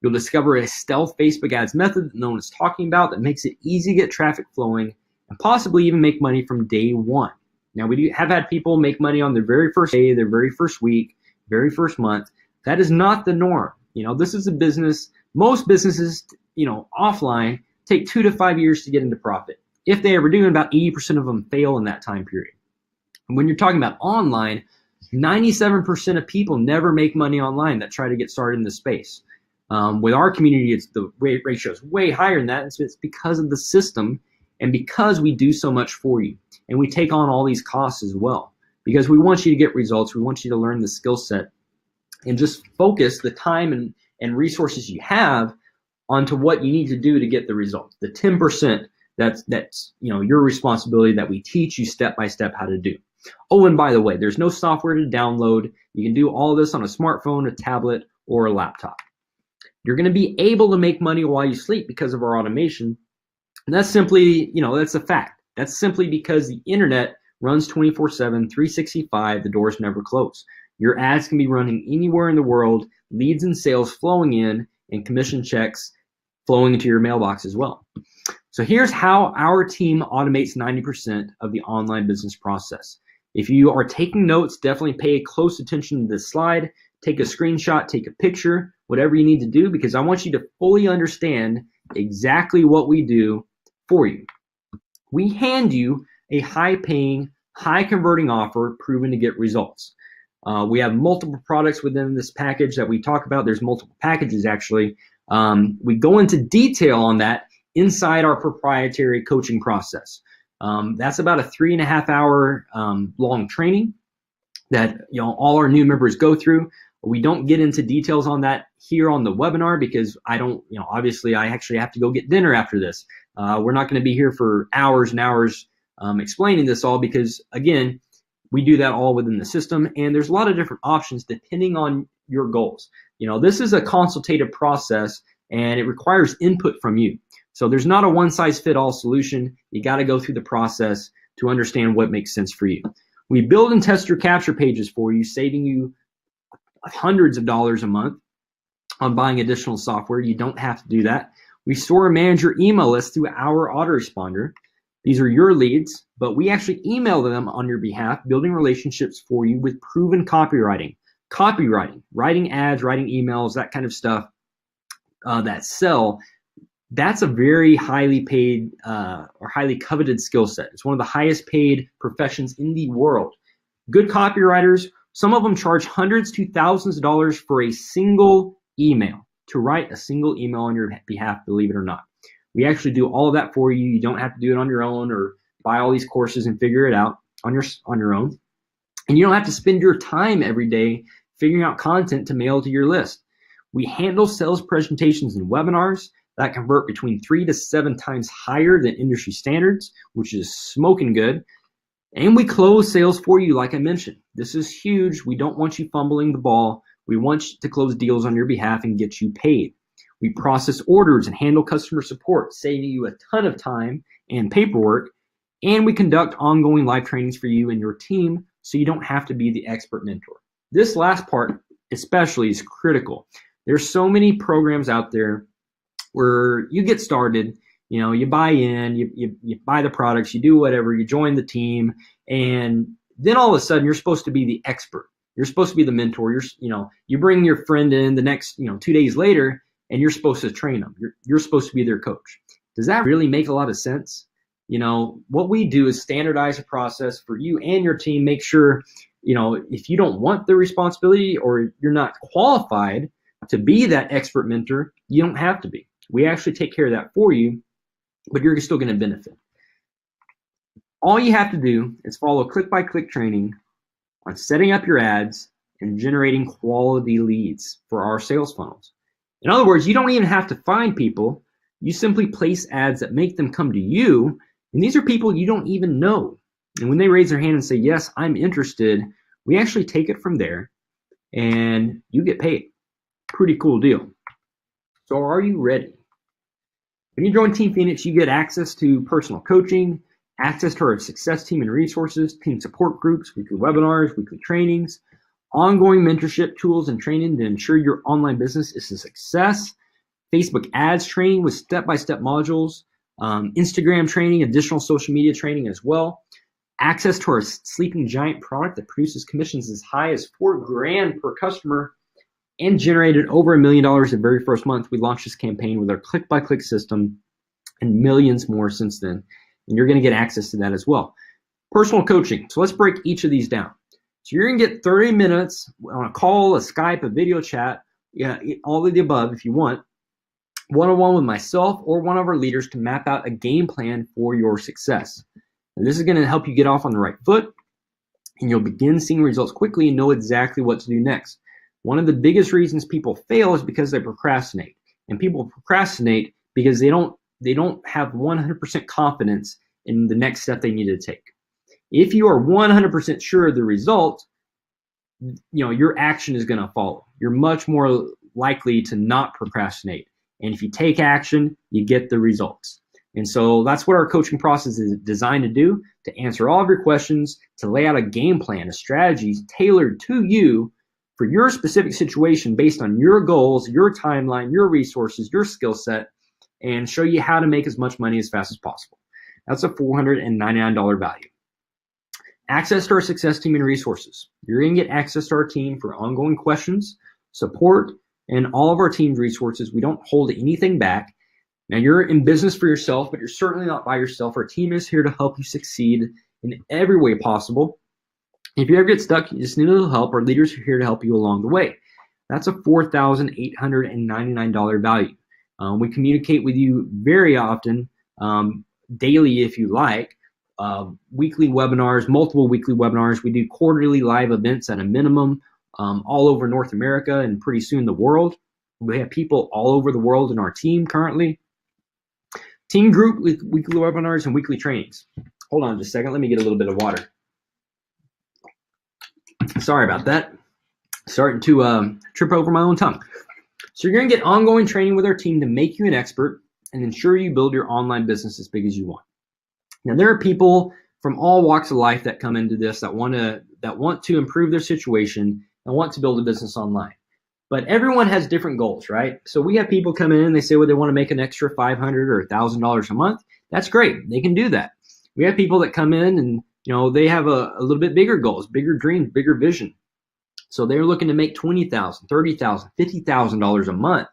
You'll discover a stealth Facebook ads method that no one is talking about that makes it easy to get traffic flowing and possibly even make money from day one. Now, we have had people make money on their very first day, their very first week, very first month. That is not the norm. This is a business. Most businesses, offline take 2 to 5 years to get into profit. If they ever do, about 80% of them fail in that time period. And when you're talking about online, 97% of people never make money online that try to get started in the space. With our community, the ratio is way higher than that. It's because of the system and because we do so much for you. And we take on all these costs as well because we want you to get results. We want you to learn the skill set and just focus the time and resources you have onto what you need to do to get the results. The 10%, that's your responsibility that we teach you step by step how to do. Oh, and by the way, there's no software to download. You can do all this on a smartphone, a tablet, or a laptop. You're going to be able to make money while you sleep because of our automation. And that's simply, that's a fact. That's simply because the internet runs 24/7, 365. The doors never close. Your ads can be running anywhere in the world, leads and sales flowing in, and commission checks flowing into your mailbox as well. So here's how our team automates 90% of the online business process. If you are taking notes, definitely pay close attention to this slide. Take a screenshot, take a picture, whatever you need to do, because I want you to fully understand exactly what we do for you. We hand you a high-paying, high-converting offer proven to get results. We have multiple products within this package that we talk about. There's multiple packages, actually. We go into detail on that inside our proprietary coaching process. That's about a 3.5 hour long training that all our new members go through. We don't get into details on that here on the webinar because I don't, obviously I actually have to go get dinner after this. We're not going to be here for hours and hours explaining this all because, again, we do that all within the system, and there's a lot of different options depending on your goals. This is a consultative process, and it requires input from you. So there's not a one-size-fit-all solution. You got to go through the process to understand what makes sense for you. We build and test your capture pages for you, saving you hundreds of dollars a month on buying additional software. You don't have to do that. We store and manage your email list through our autoresponder. These are your leads, but we actually email them on your behalf, building relationships for you with proven copywriting, writing ads, writing emails, that kind of stuff that sell. That's a very highly paid or highly coveted skill set. It's one of the highest paid professions in the world. Good copywriters, some of them charge hundreds to thousands of dollars for a single email, to write a single email on your behalf, believe it or not. We actually do all of that for you. You don't have to do it on your own or buy all these courses and figure it out. on your own. And you don't have to spend your time every day figuring out content to mail to your list. We handle sales presentations and webinars that convert between 3 to 7 times higher than industry standards, which is smoking good. And we close sales for you, like I mentioned. This is huge. We don't want you fumbling the ball. We want you to close deals on your behalf and get you paid. We process orders and handle customer support, saving you a ton of time and paperwork. And we conduct ongoing live trainings for you and your team so you don't have to be the expert mentor. This last part especially is critical. There's so many programs out there where you get started, you buy in, you buy the products, you do whatever, you join the team, and then all of a sudden you're supposed to be the expert. You're supposed to be the mentor. You bring your friend in the next, 2 days later, and you're supposed to train them. You're supposed to be their coach. Does that really make a lot of sense? What we do is standardize a process for you and your team. Make sure, if you don't want the responsibility or you're not qualified to be that expert mentor, you don't have to be. We actually take care of that for you, but you're still going to benefit. All you have to do is follow click-by-click training on setting up your ads and generating quality leads for our sales funnels. In other words, you don't even have to find people. You simply place ads that make them come to you, and these are people you don't even know. And when they raise their hand and say, yes, I'm interested, we actually take it from there, and you get paid. Pretty cool deal. So are you ready? When you join Team Phoenix, you get access to personal coaching, access to our success team and resources, team support groups, weekly webinars, weekly trainings, ongoing mentorship tools and training to ensure your online business is a success, Facebook ads training with step-by-step modules, Instagram training, additional social media training as well, access to our Sleeping Giant product that produces commissions as high as $4,000 per customer, and generated over $1 million the very first month. We launched this campaign with our click-by-click system and millions more since then. And you're going to get access to that as well. Personal coaching. So let's break each of these down. So you're going to get 30 minutes on a call, a Skype, a video chat, all of the above if you want, one-on-one with myself or one of our leaders to map out a game plan for your success. And this is going to help you get off on the right foot, and you'll begin seeing results quickly and know exactly what to do next. One of the biggest reasons people fail is because they procrastinate. And people procrastinate because they don't have 100% confidence in the next step they need to take. If you are 100% sure of the result, your action is going to follow. You're much more likely to not procrastinate. And if you take action, you get the results. And so that's what our coaching process is designed to do, to answer all of your questions, to lay out a game plan, a strategy tailored to you for your specific situation based on your goals, your timeline, your resources, your skill set, and show you how to make as much money as fast as possible. That's a $499 value. Access to our success team and resources. You're going to get access to our team for ongoing questions, support, and all of our team's resources. We don't hold anything back. Now, you're in business for yourself, but you're certainly not by yourself. Our team is here to help you succeed in every way possible. If you ever get stuck, you just need a little help. Our leaders are here to help you along the way. That's a $4,899 value. We communicate with you very often, daily if you like, weekly webinars, multiple weekly webinars. We do quarterly live events at a minimum all over North America and pretty soon the world. We have people all over the world in our team currently. Team group with weekly webinars and weekly trainings. Hold on just a second. Let me get a little bit of water. Sorry about that. Starting to trip over my own tongue. So you're going to get ongoing training with our team to make you an expert and ensure you build your online business as big as you want. Now, there are people from all walks of life that come into this that want to improve their situation and want to build a business online. But everyone has different goals, right? So we have people come in and they say, well, they want to make an extra $500 or $1,000 a month. That's great. They can do that. We have people that come in and they have a little bit bigger goals, bigger dreams, bigger vision. So they're looking to make $20,000, $30,000, $50,000 a month.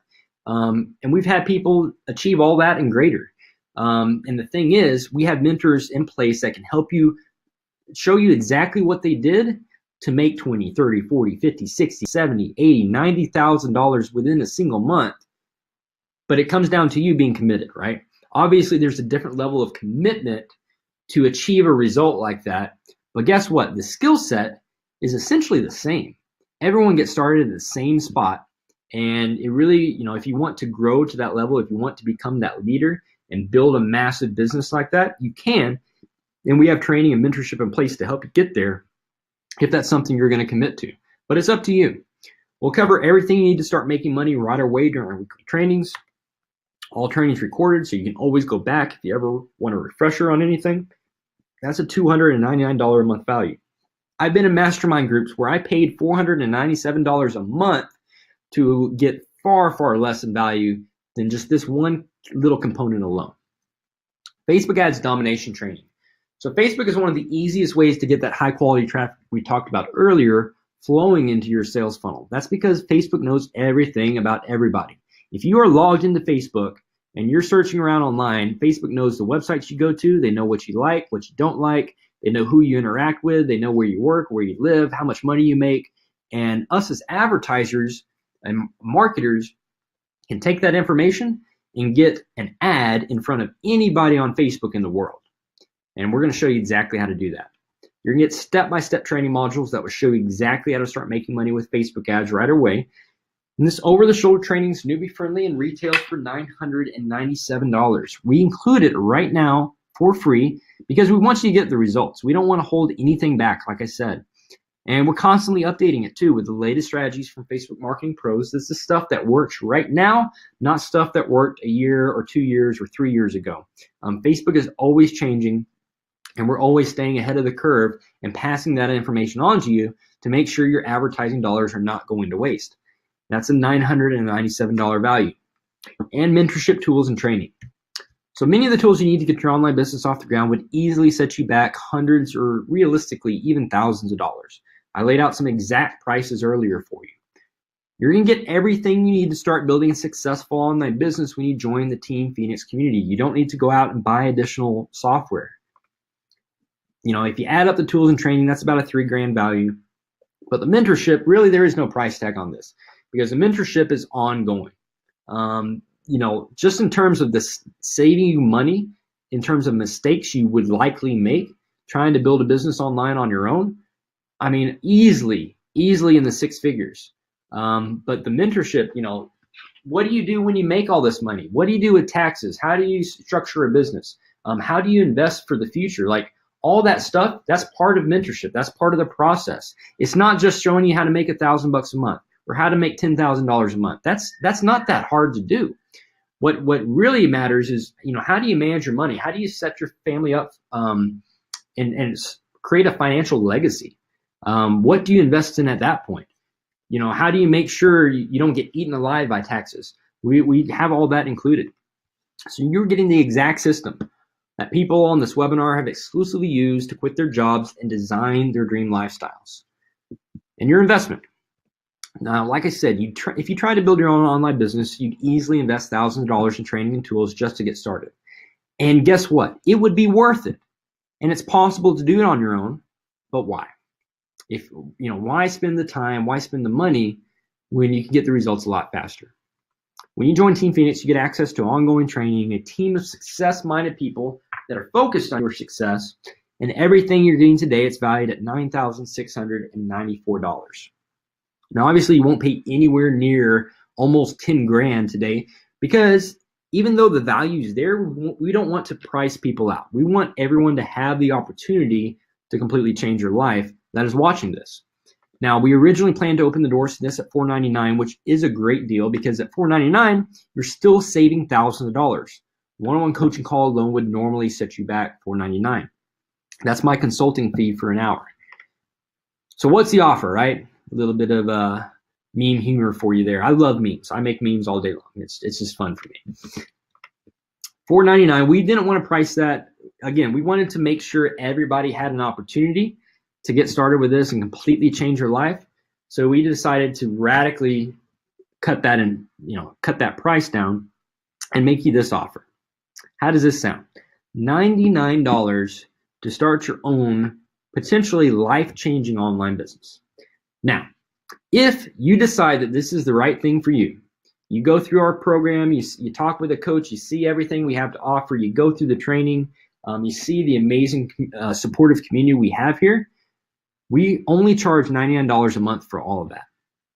And we've had people achieve all that and greater. And the thing is, we have mentors in place that can help you, show you exactly what they did to make $20, $30, $40, $50, $60, $70, $80, $90,000 within a single month. But it comes down to you being committed, right? Obviously, there's a different level of commitment to achieve a result like that. But guess what? The skill set is essentially the same. Everyone gets started at the same spot. And it really, if you want to grow to that level, if you want to become that leader and build a massive business like that, you can. And we have training and mentorship in place to help you get there if that's something you're going to commit to. But it's up to you. We'll cover everything you need to start making money right away during our weekly trainings. All trainings recorded, so you can always go back if you ever want a refresher on anything. That's a $299 a month value. I've been in mastermind groups where I paid $497 a month to get far, far less in value than just this one little component alone. Facebook ads domination training. So Facebook is one of the easiest ways to get that high quality traffic we talked about earlier flowing into your sales funnel. That's because Facebook knows everything about everybody. If you are logged into Facebook and you're searching around online, Facebook knows the websites you go to. They know what you like, what you don't like. They know who you interact with. They know where you work, where you live, how much money you make. And us as advertisers and marketers can take that information and get an ad in front of anybody on Facebook in the world. And we're going to show you exactly how to do that. You're going to get step-by-step training modules that will show you exactly how to start making money with Facebook ads right away. And this over-the-shoulder training is newbie friendly and retails for $997. We include it right now for free because we want you to get the results. We don't want to hold anything back, like I said. And we're constantly updating it too with the latest strategies from Facebook Marketing Pros. This is stuff that works right now, not stuff that worked a year or 2 years or 3 years ago. Facebook is always changing, and we're always staying ahead of the curve and passing that information on to you to make sure your advertising dollars are not going to waste. That's a $997 value. And mentorship tools and training. So many of the tools you need to get your online business off the ground would easily set you back hundreds or realistically even thousands of dollars. I laid out some exact prices earlier for you. You're going to get everything you need to start building a successful online business when you join the Team Phoenix community. You don't need to go out and buy additional software. If you add up the tools and training, that's about a $3,000 value. But the mentorship, really, there is no price tag on this because the mentorship is ongoing. Just in terms of this saving you money, in terms of mistakes you would likely make trying to build a business online on your own, easily in the six figures. But the mentorship, what do you do when you make all this money? What do you do with taxes? How do you structure a business? How do you invest for the future? Like all that stuff, that's part of mentorship. That's part of the process. It's not just showing you how to make $1,000 a month or how to make $10,000 a month. That's not that hard to do. What really matters is, how do you manage your money? How do you set your family up and create a financial legacy? What do you invest in at that point? How do you make sure you don't get eaten alive by taxes? We have all that included. So you're getting the exact system that people on this webinar have exclusively used to quit their jobs and design their dream lifestyles. And your investment. Now, like I said, if you try to build your own online business, you'd easily invest thousands of dollars in training and tools just to get started. And guess what? It would be worth it. And it's possible to do it on your own, but why? Why spend the time, why spend the money when you can get the results a lot faster? When you join Team Phoenix, you get access to ongoing training, a team of success-minded people that are focused on your success, and everything you're getting today, it's valued at $9,694. Now, obviously, you won't pay anywhere near almost $10,000 today because even though the value is there, we don't want to price people out. We want everyone to have the opportunity to completely change your life that is watching this. Now, we originally planned to open the doors to this at $499, which is a great deal because at $499, you're still saving thousands of dollars. One-on-one coaching call alone would normally set you back $499. That's my consulting fee for an hour. So what's the offer, right? A little bit of meme humor for you there. I love memes. I make memes all day long. It's just fun for me. $499, we didn't want to price that. Again, we wanted to make sure everybody had an opportunity to get started with this and completely change your life. So we decided to radically cut that price down and make you this offer. How does this sound? $99 to start your own potentially life-changing online business. Now, if you decide that this is the right thing for you, you go through our program, you talk with a coach, you see everything we have to offer, you go through the training, You see the amazing supportive community we have here. We only charge $99 a month for all of that.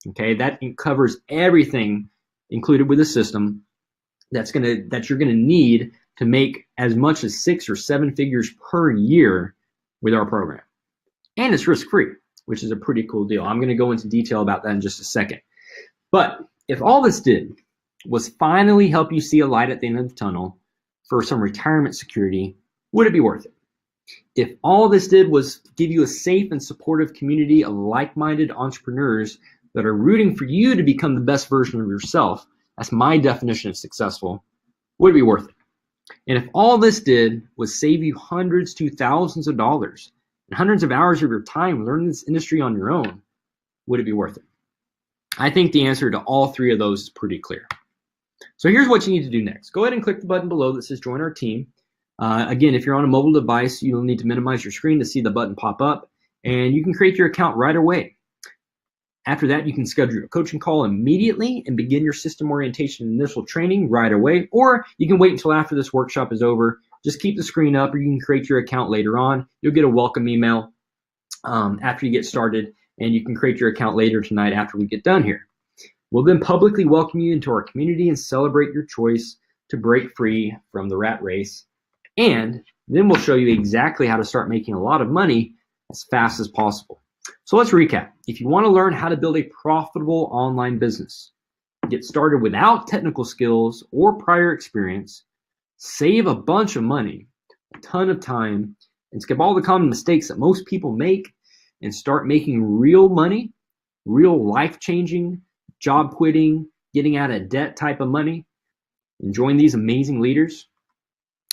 Okay, that covers everything included with the system that you're gonna need to make as much as 6 or 7 figures per year with our program. And it's risk-free, which is a pretty cool deal. I'm gonna go into detail about that in just a second. But if all this did was finally help you see a light at the end of the tunnel for some retirement security, would it be worth it? If all this did was give you a safe and supportive community of like-minded entrepreneurs that are rooting for you to become the best version of yourself, that's my definition of successful, would it be worth it? And if all this did was save you hundreds to thousands of dollars and hundreds of hours of your time learning this industry on your own, would it be worth it? I think the answer to all three of those is pretty clear. So here's what you need to do next. Go ahead and click the button below that says join our team. Again, if you're on a mobile device, you'll need to minimize your screen to see the button pop up, and you can create your account right away. After that, you can schedule your coaching call immediately and begin your system orientation and initial training right away, or you can wait until after this workshop is over. Just keep the screen up, or you can create your account later on. You'll get a welcome email after you get started, and you can create your account later tonight after we get done here. We'll then publicly welcome you into our community and celebrate your choice to break free from the rat race. And then we'll show you exactly how to start making a lot of money as fast as possible. So let's recap. If you want to learn how to build a profitable online business, get started without technical skills or prior experience, save a bunch of money, a ton of time, and skip all the common mistakes that most people make and start making real money, real life-changing, job quitting, getting out of debt type of money, and join these amazing leaders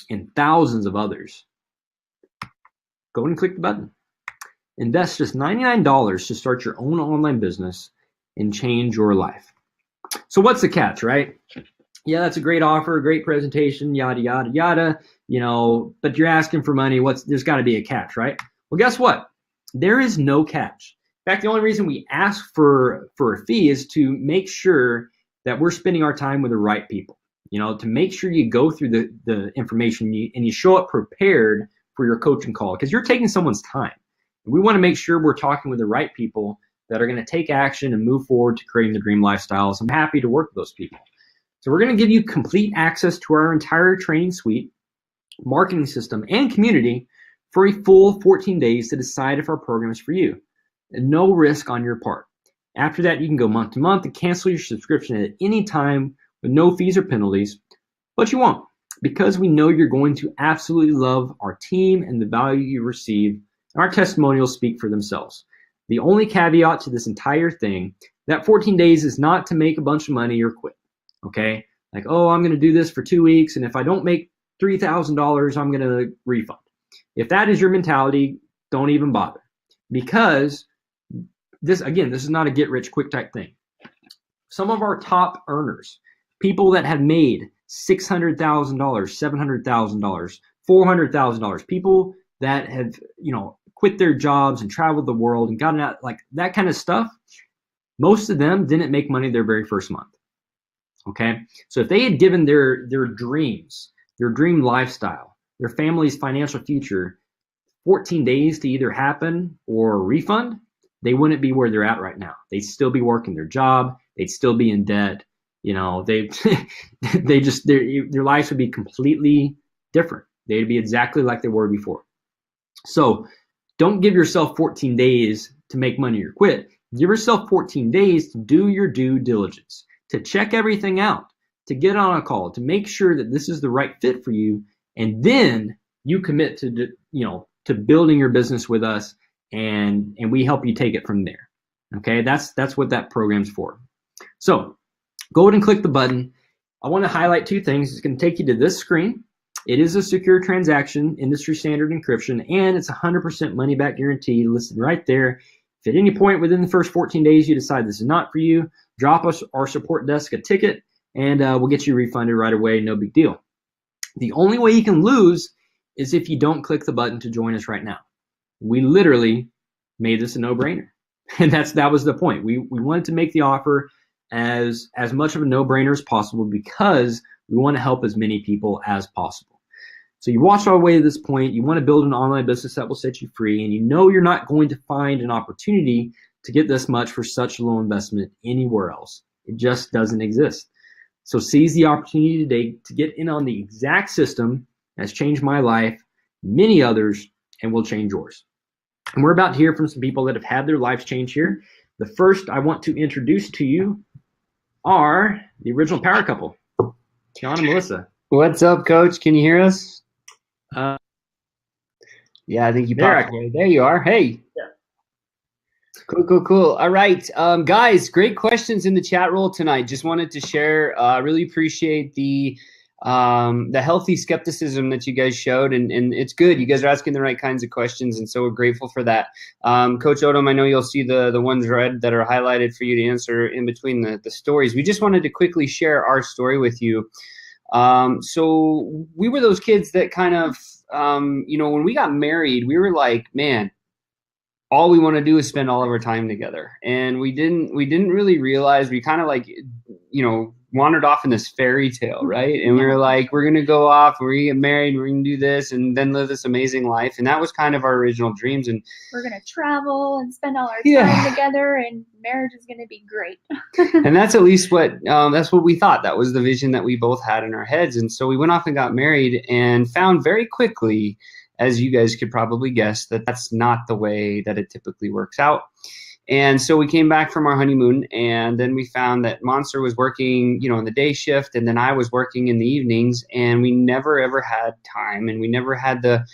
and thousands of others, go and click the button. Invest just $99 to start your own online business and change your life. So what's the catch, right? Yeah, that's a great offer, great presentation, yada, yada, yada, but you're asking for money. There's got to be a catch, right? Well, guess what? There is no catch. In fact, the only reason we ask for a fee is to make sure that we're spending our time with the right people, to make sure you go through the information and you show up prepared for your coaching call, because you're taking someone's time. We want to make sure we're talking with the right people that are going to take action and move forward to creating the dream lifestyles. I'm happy to work with those people. So we're going to give you complete access to our entire training suite, marketing system, and community for a full 14 days to decide if our program is for you. And no risk on your part. After that, you can go month to month and cancel your subscription at any time with no fees or penalties, but you won't, because we know you're going to absolutely love our team and the value you receive. Our testimonials speak for themselves. The only caveat to this entire thing, that 14 days is not to make a bunch of money or quit, okay? Like, oh, I'm going to do this for 2 weeks, and if I don't make $3,000, I'm going to refund. If that is your mentality, don't even bother, because this is not a get-rich-quick type thing. Some of our top earners, people that have made $600,000, $700,000, $400,000, people that have, quit their jobs and traveled the world and gotten out, like that kind of stuff, most of them didn't make money their very first month. Okay. So if they had given their dreams, their dream lifestyle, their family's financial future 14 days to either happen or refund, they wouldn't be where they're at right now. They'd still be working their job. They'd still be in debt. Their lives would be completely different. They'd be exactly like they were before. So don't give yourself 14 days to make money or quit. Give yourself 14 days to do your due diligence, to check everything out, to get on a call, to make sure that this is the right fit for you. And then you commit to building your business with us, and we help you take it from there. Okay, that's what that program's for. So go ahead and click the button. I want to highlight 2 things. It's going to take you to this screen. It is a secure transaction, industry standard encryption, and it's 100% money back guarantee listed right there. If at any point within the first 14 days you decide this is not for you, drop us our support desk a ticket, and we'll get you refunded right away. No big deal. The only way you can lose is if you don't click the button to join us right now. We literally made this a no-brainer, and that was the point. We wanted to make the offer as much of a no-brainer as possible, because we want to help as many people as possible. So you watch all the way to this point. You want to build an online business that will set you free, and you know you're not going to find an opportunity to get this much for such low investment anywhere else. It just doesn't exist. So seize the opportunity today to get in on the exact system that's changed my life, many others, and will change yours. And we're about to hear from some people that have had their lives change here. The first I want to introduce to you are the original power couple, Sean and Melissa. What's up, Coach? Can you hear us? Yeah, I think you popped away. There you are. Hey. Yeah. Cool. All right, guys, great questions in the chat roll tonight. Just wanted to share. Really appreciate the healthy skepticism that you guys showed, and it's good. You guys are asking the right kinds of questions, and so we're grateful for that. Coach Odom, I know you'll see the ones red that are highlighted for you to answer in between the stories. We just wanted to quickly share our story with you. So we were those kids that kind of, when we got married, we were like, man, all we want to do is spend all of our time together. And we didn't really realize, we kind of like, wandered off in this fairy tale, right? And we were like, we're going to go off, we're going to get married, we're going to do this, and then live this amazing life. And that was kind of our original dreams. And we're going to travel and spend all our time together, and marriage is going to be great. And that's at least that's what we thought. That was the vision that we both had in our heads. And so we went off and got married and found very quickly, as you guys could probably guess, that that's not the way that it typically works out. And so we came back from our honeymoon, and then we found that Montrose was working, in the day shift, and then I was working in the evenings, and we never ever had time, and we never had the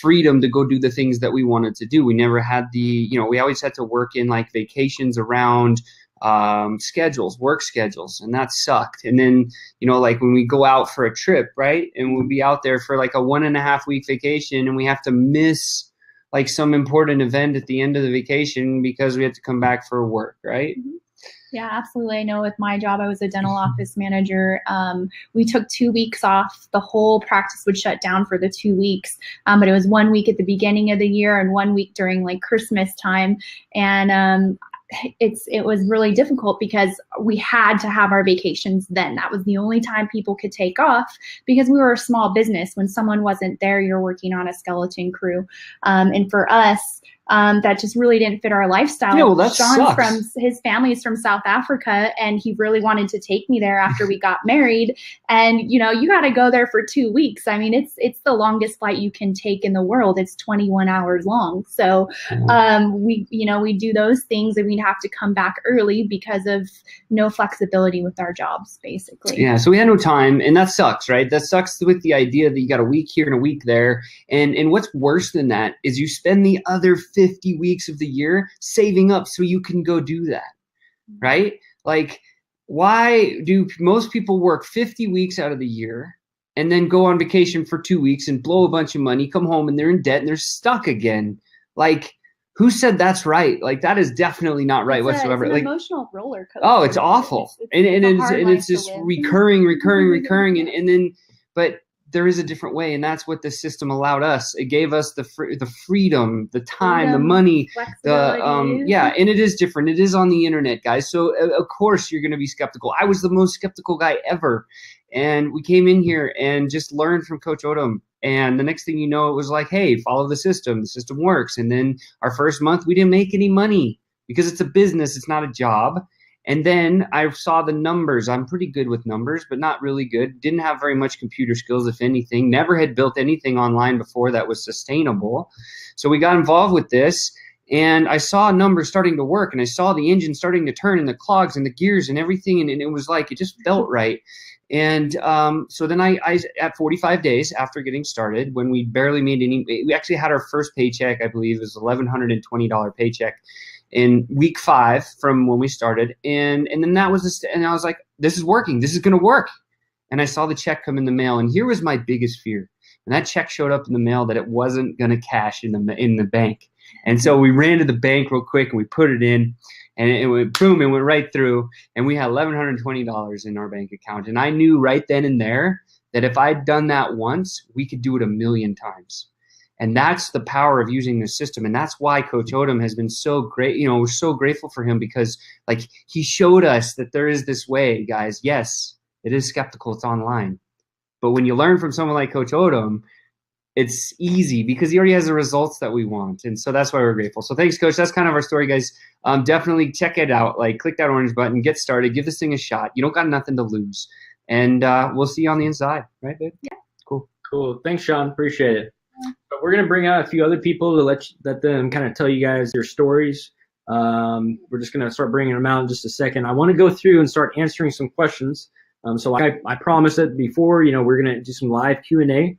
freedom to go do the things that we wanted to do. We never had we always had to work in like vacations around work schedules, and that sucked. And then, like when we go out for a trip, right, and we'll be out there for like a 1.5 week vacation, and we have to miss like some important event at the end of the vacation because we had to come back for work, right? Mm-hmm. Yeah, absolutely. I know with my job, I was a dental office manager. We took 2 weeks off. The whole practice would shut down for the 2 weeks. But it was 1 week at the beginning of the year and 1 week during like Christmas time. And it was really difficult because we had to have our vacations then. That was the only time people could take off because we were a small business. When someone wasn't there, you're working on a skeleton crew. And for us, that just really didn't fit our lifestyle. Yeah, well, that Sean's his family is from South Africa, and he really wanted to take me there after we got married. And you got to go there for 2 weeks. I mean, it's the longest flight you can take in the world. It's 21 hours long. So we do those things, and we'd have to come back early because of no flexibility with our jobs, basically. Yeah, so we had no time, and that sucks, right? That sucks with the idea that you got a week here and a week there. And what's worse than that is you spend the other 50 weeks of the year saving up so you can go do that, right? Like, why do most people work 50 weeks out of the year and then go on vacation for 2 weeks and blow a bunch of money, come home and they're in debt and they're stuck again? Like, who said that's right? Like, that is definitely not right whatsoever. It's an like, emotional roller coaster. Oh, it's awful. It's just recurring. And then, but there is a different way, and that's what the system allowed us. It gave us the freedom, the time, the money, and it is different. It is on the internet, guys. So of course you're going to be skeptical. I was the most skeptical guy ever, and we came in here and just learned from Coach Odom. And the next thing you know, it was like, hey, follow the system. The system works. And then our first month, we didn't make any money because it's a business. It's not a job. And then I saw the numbers. I'm pretty good with numbers, but not really good. Didn't have very much computer skills, if anything. Never had built anything online before that was sustainable. So we got involved with this, and I saw numbers starting to work, and I saw the engine starting to turn, and the clogs and the gears and everything, and it was like, it just felt right. And so then I at 45 days after getting started, when we barely made we actually had our first paycheck, I believe it was $1,120 paycheck in week 5 from when we started. And then that was and I was like, this is working. This is going to work. And I saw the check come in the mail. And here was my biggest fear. And that check showed up in the mail that it wasn't going to cash in the bank. And so we ran to the bank real quick and we put it in, and it went boom, it went right through. And we had $1,120 in our bank account. And I knew right then and there that if I'd done that once, we could do it 1,000,000 times. And that's the power of using the system. And that's why Coach Odom has been so great. We're so grateful for him because like he showed us that there is this way, guys. Yes, it is skeptical. It's online, But when you learn from someone like Coach Odom, it's easy because he already has the results that we want. And so that's why we're grateful. So thanks, Coach. That's kind of our story, guys. Definitely check it out. Like, click that orange button, get started, give this thing a shot. You don't got nothing to lose. And we'll see you on the inside. Right, babe? Yeah. Cool. Thanks, Sean. Appreciate it. But we're going to bring out a few other people to let them kind of tell you guys their stories. We're just going to start bringing them out in just a second. I want to go through and start answering some questions. So like I promised it before, we're going to do some live Q&A.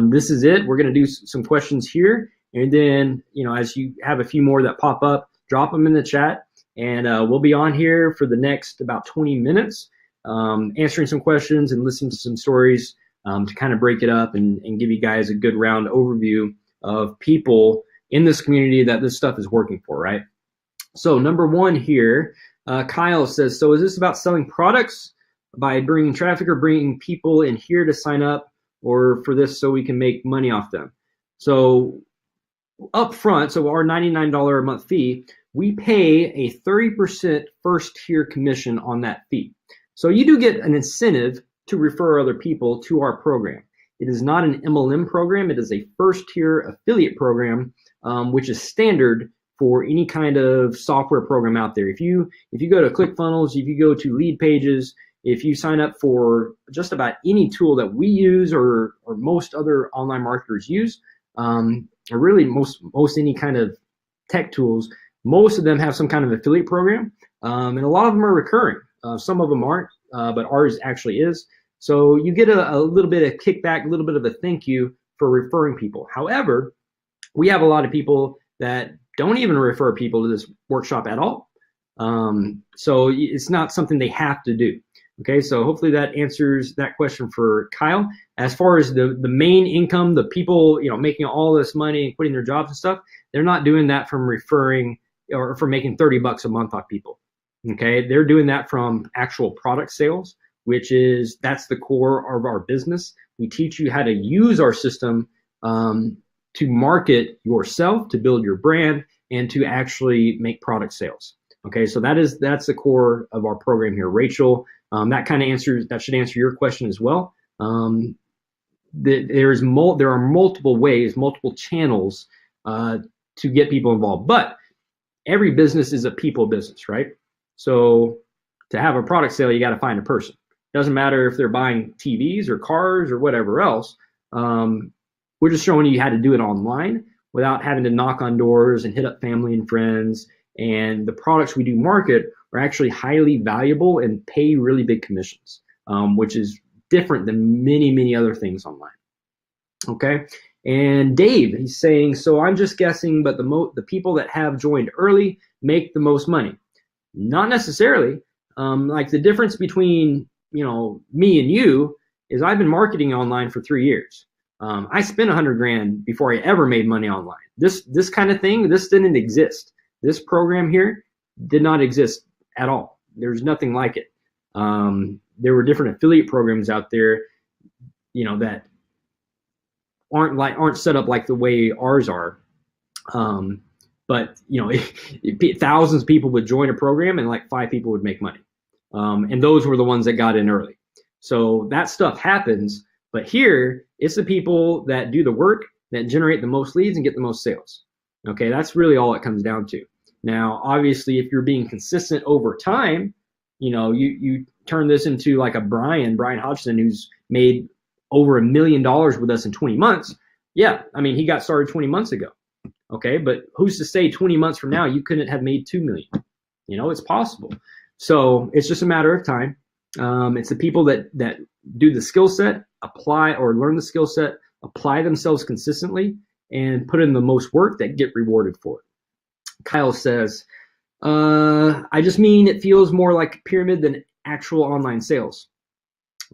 This is it. We're going to do some questions here. And then, as you have a few more that pop up, drop them in the chat. And we'll be on here for the next about 20 minutes, answering some questions and listening to some stories to kind of break it up and give you guys a good round overview of people in this community that this stuff is working for, right? So number one here, Kyle says, so is this about selling products by bringing traffic or bringing people in here to sign up, or for this so we can make money off them? So up front, so our $99 a month fee, we pay a 30% first tier commission on that fee. So you do get an incentive to refer other people to our program. It is not an MLM program. It is a first tier affiliate program, which is standard for any kind of software program out there. If you go to ClickFunnels, if you go to Lead Pages, if you sign up for just about any tool that we use or most other online marketers use, or really most any kind of tech tools, most of them have some kind of affiliate program, and a lot of them are recurring. Some of them aren't, but ours actually is. So you get a little bit of kickback, a little bit of a thank you for referring people. However, we have a lot of people that don't even refer people to this workshop at all. So it's not something they have to do. Okay, so hopefully that answers that question for Kyle. As far as the main income, the people making all this money and quitting their jobs and stuff, they're not doing that from referring or from making $30 a month off people. Okay, they're doing that from actual product sales, that's the core of our business. We teach you how to use our system to market yourself, to build your brand, and to actually make product sales. Okay, so that's the core of our program here, Rachel. That should answer your question as well. There are multiple ways, multiple channels to get people involved, but every business is a people business, right? So to have a product sale, you got to find a person. Doesn't matter if they're buying TVs or cars or whatever else. We're just showing you how to do it online without having to knock on doors and hit up family and friends. And the products we do market are actually highly valuable and pay really big commissions, which is different than many, many other things online. Okay. And Dave, he's saying, so I'm just guessing, but the people that have joined early make the most money. Not necessarily. Like the difference between me and you is I've been marketing online for 3 years. I spent $100,000 before I ever made money online. This kind of thing, this didn't exist. This program here did not exist at all. There's nothing like it. There were different affiliate programs out there, that aren't set up like the way ours are. But thousands of people would join a program and like 5 people would make money. And those were the ones that got in early. So that stuff happens, but here it's the people that do the work that generate the most leads and get the most sales. Okay, that's really all it comes down to. Now, obviously, if you're being consistent over time, you turn this into like a Brian Hodgson, who's made over $1 million with us in 20 months. Yeah, I mean, he got started 20 months ago. Okay, but who's to say 20 months from now you couldn't have made 2 million? It's possible. So it's just a matter of time. It's the people that do the skill set, apply or learn the skill set, apply themselves consistently, and put in the most work that get rewarded for it. Kyle says, I just mean it feels more like a pyramid than actual online sales.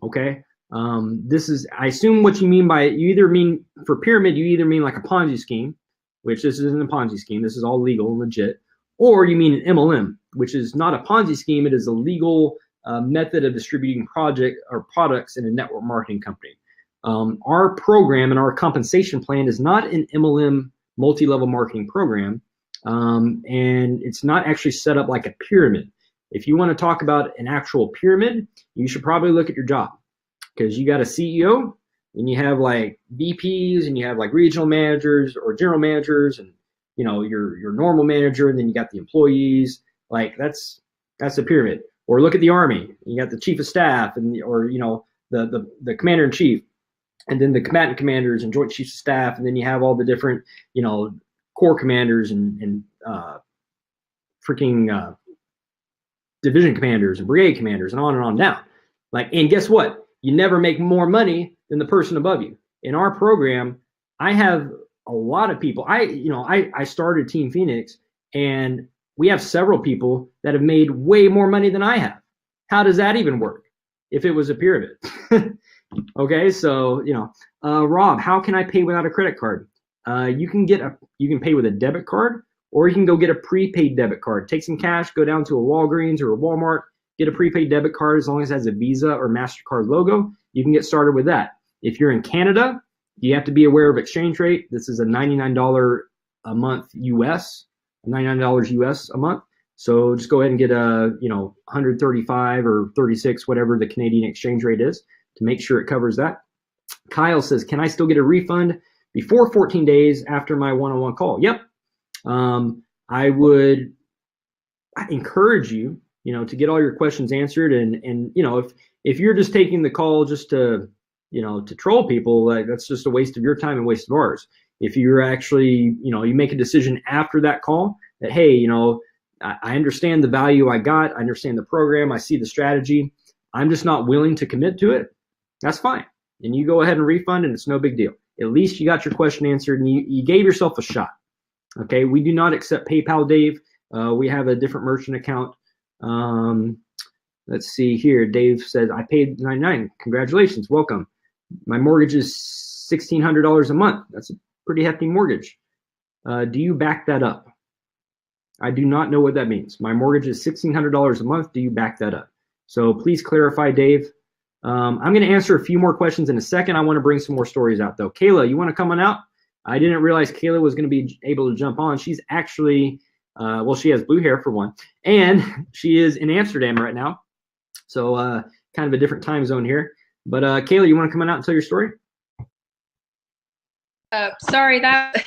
Okay. I assume what you mean by it, you either mean for pyramid, you either mean like a Ponzi scheme, which this isn't a Ponzi scheme. This is all legal and legit. Or you mean an MLM, which is not a Ponzi scheme. It is a legal method of distributing products in a network marketing company. Our program and our compensation plan is not an MLM multi-level marketing program. And it's not actually set up like a pyramid. If you want to talk about an actual pyramid, you should probably look at your job. because you got a CEO and you have like VPs and you have like regional managers or general managers and your normal manager, and then you got the employees. Like that's a pyramid. Or look at the Army. You got the chief of staff and the commander in chief, and then the combatant commanders and joint chiefs of staff, and then you have all the different corps commanders and freaking division commanders and brigade commanders and on down. Like, and guess what? You never make more money than the person above you. In our program, I have a lot of people. I started Team Phoenix, and we have several people that have made way more money than I have. How does that even work if it was a pyramid? Okay, so Rob, how can I pay without a credit card? You can pay with a debit card, or you can go get a prepaid debit card. Take some cash, go down to a Walgreens or a Walmart, get a prepaid debit card. As long as it has a Visa or MasterCard logo, you can get started with that. If you're in Canada, you have to be aware of exchange rate. This is a $99 a month US, $99 US a month. So just go ahead and get a 135 or 36, whatever the Canadian exchange rate is, to make sure it covers that. Kyle says, can I still get a refund before 14 days after my one-on-one call? Yep. I would encourage you, to get all your questions answered. And if you're just taking the call just to troll people, like that's just a waste of your time and waste of ours. If you're actually, you make a decision after that call that, hey, I understand the value I got. I understand the program. I see the strategy. I'm just not willing to commit to it. That's fine. And you go ahead and refund, and it's no big deal. At least you got your question answered, and you gave yourself a shot. Okay, we do not accept PayPal, Dave. We have a different merchant account. Let's see here. Dave says, I paid $99. Congratulations. Welcome. My mortgage is $1,600 a month. That's a pretty hefty mortgage. Do you back that up? I do not know what that means. My mortgage is $1,600 a month. Do you back that up? So please clarify, Dave. I'm going to answer a few more questions in a second. I want to bring some more stories out, though. Kayla, you want to come on out? I didn't realize Kayla was going to be able to jump on. She's actually, she has blue hair for one, and she is in Amsterdam right now. So kind of a different time zone here. But Kayla, you want to come on out and tell your story? Sorry, that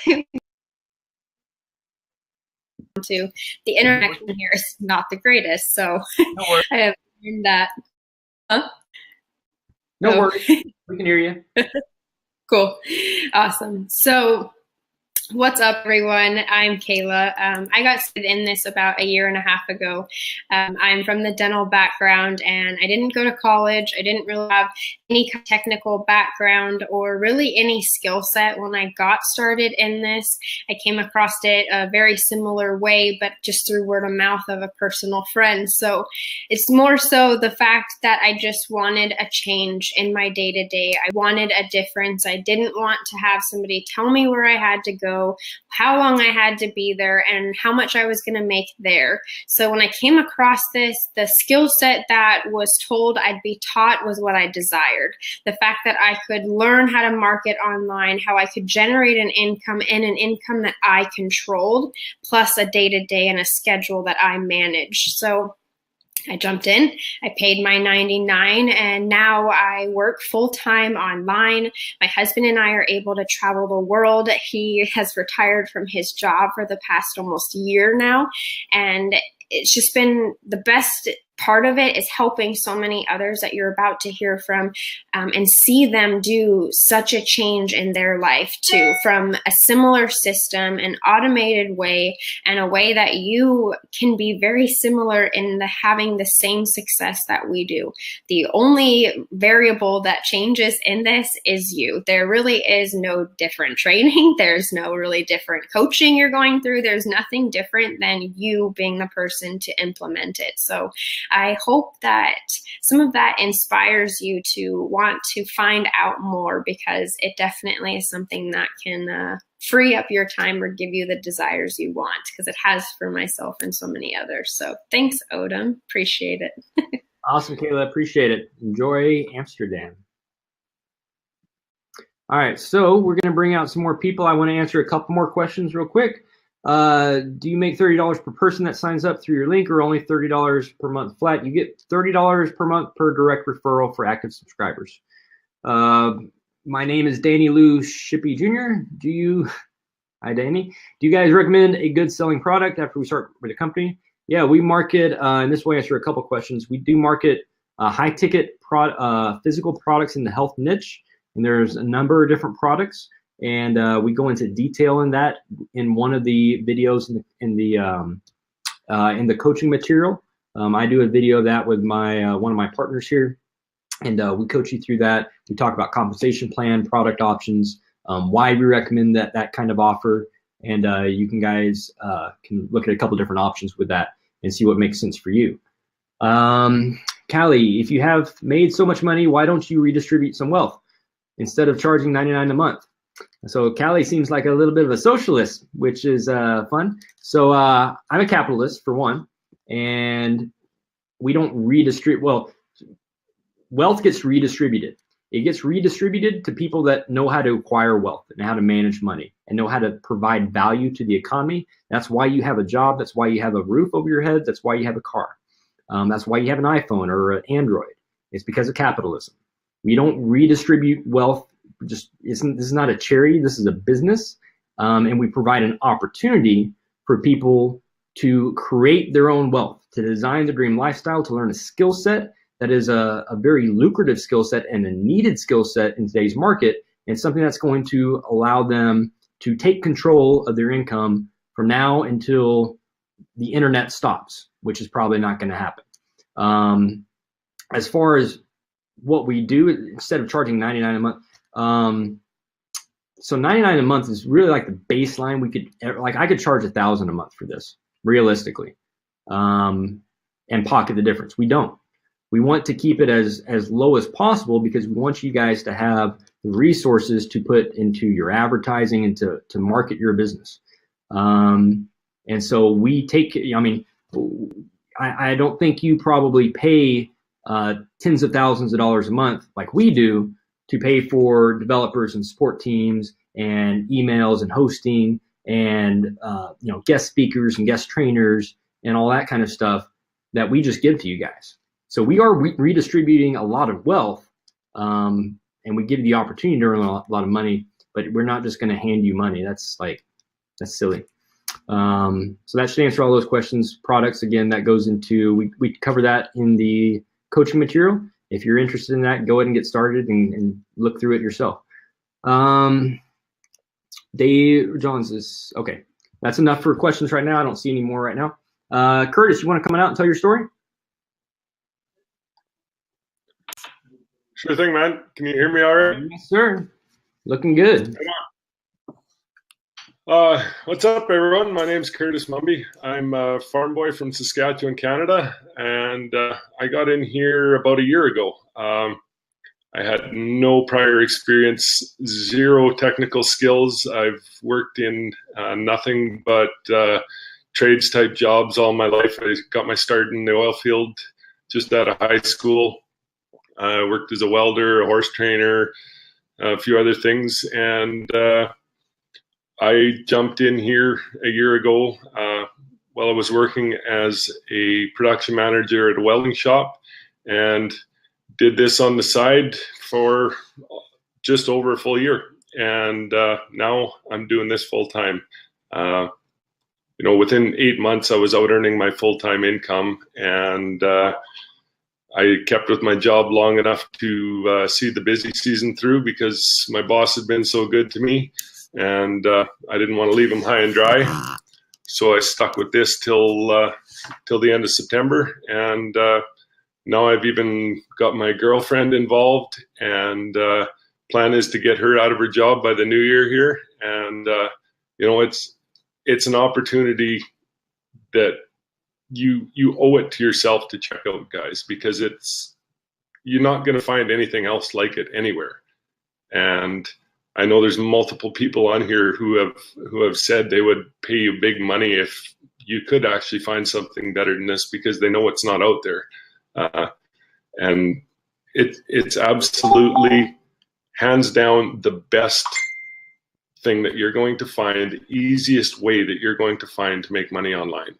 to the interaction here is not the greatest. So I have learned that. Huh? No worries. We can hear you. Cool. Awesome. So what's up, everyone? I'm Kayla. I got started in this about 1.5 years ago. I'm from the dental background, and I didn't go to college. I didn't really have any technical background or really any skill set when I got started in this. I came across it a very similar way, but just through word of mouth of a personal friend. So it's more so the fact that I just wanted a change in my day-to-day. I wanted a difference. I didn't want to have somebody tell me where I had to go, how long I had to be there, and how much I was going to make there. So when I came across this, the skill set that was told I'd be taught was what I desired. The fact that I could learn how to market online, how I could generate an income, and an income that I controlled, plus a day-to-day and a schedule that I managed. So I jumped in, I paid my $99, and now I work full-time online. My husband and I are able to travel the world. He has retired from his job for the past almost year now, and it's just been the best part of it is helping so many others that you're about to hear from, and see them do such a change in their life too, from a similar system, an automated way, and a way that you can be very similar in having the same success that we do. The only variable that changes in this is you. There really is no different training. There's no really different coaching you're going through. There's nothing different than you being the person to implement it. So I hope that some of that inspires you to want to find out more, because it definitely is something that can free up your time or give you the desires you want, because it has for myself and so many others. So thanks, Odom. Appreciate it. Awesome, Kayla. Appreciate it. Enjoy Amsterdam. All right, so we're going to bring out some more people. I want to answer a couple more questions real quick. Do you make $30 per person that signs up through your link, or only $30 per month flat? You get $30 per month per direct referral for active subscribers. My name is Danny Lou Shippey Jr. Hi, Danny. Do you guys recommend a good selling product after we start with a company? Yeah, we market, and this way answer a couple questions. We do market high ticket physical products in the health niche, and there's a number of different products, and we go into detail in that in one of the videos in the coaching material. I do a video of that with my one of my partners here, and we coach you through that. We talk about compensation plan, product options, why we recommend that kind of offer, and you guys can look at a couple different options with that and see what makes sense for you. Callie, if you have made so much money, why don't you redistribute some wealth instead of charging $99 a month? So Callie seems like a little bit of a socialist, which is fun. So I'm a capitalist for one, and we don't redistribute. Well, wealth gets redistributed. It gets redistributed to people that know how to acquire wealth and how to manage money and know how to provide value to the economy. That's why you have a job. That's why you have a roof over your head. That's why you have a car. That's why you have an iPhone or an Android. It's because of capitalism. We don't redistribute wealth. This is not a charity. This is a business. And we provide an opportunity for people to create their own wealth, to design the dream lifestyle, to learn a skill set that is a very lucrative skill set and a needed skill set in today's market, and something that's going to allow them to take control of their income from now until the internet stops, which is probably not going to happen. As far as what we do, instead of charging $99 a month, so $99 a month is really like the baseline. I could charge $1,000 a month for this, realistically, and pocket the difference. We don't. We want to keep it as low as possible because we want you guys to have the resources to put into your advertising and to market your business. And so we take, I don't think you probably pay tens of thousands of dollars a month like we do to pay for developers and support teams and emails and hosting and guest speakers and guest trainers and all that kind of stuff that we just give to you guys. So we are redistributing a lot of wealth, and we give you the opportunity to earn a lot of money, but we're not just going to hand you money. That's silly. So that should answer all those questions. Products, again, that goes into, we cover that in the coaching material. If you're interested in that, go ahead and get started and look through it yourself. Dave Johns says, okay, that's enough for questions right now. I don't see any more right now. Curtis, you want to come out and tell your story? Sure thing, man. Can you hear me all right? Yes, sir. Looking good. What's up, everyone? My name's Curtis Mumby. I'm a farm boy from Saskatchewan, Canada, and I got in here about a year ago. I had no prior experience, zero technical skills. I've worked in nothing but trades type jobs all my life. I got my start in the oil field just out of high school. I worked as a welder, a horse trainer, a few other things, and I jumped in here a year ago while I was working as a production manager at a welding shop, and did this on the side for just over a full year. And now I'm doing this full time. Within 8 months, I was out earning my full-time income, and I kept with my job long enough to see the busy season through because my boss had been so good to me, and I didn't want to leave him high and dry. So I stuck with this till the end of September, and now I've even got my girlfriend involved, and plan is to get her out of her job by the new year here. And it's an opportunity that you owe it to yourself to check out, guys, because you're not going to find anything else like it anywhere. And I know there's multiple people on here who have said they would pay you big money if you could actually find something better than this, because they know it's not out there. And it's absolutely hands down the best thing that you're going to find, the easiest way that you're going to find to make money online.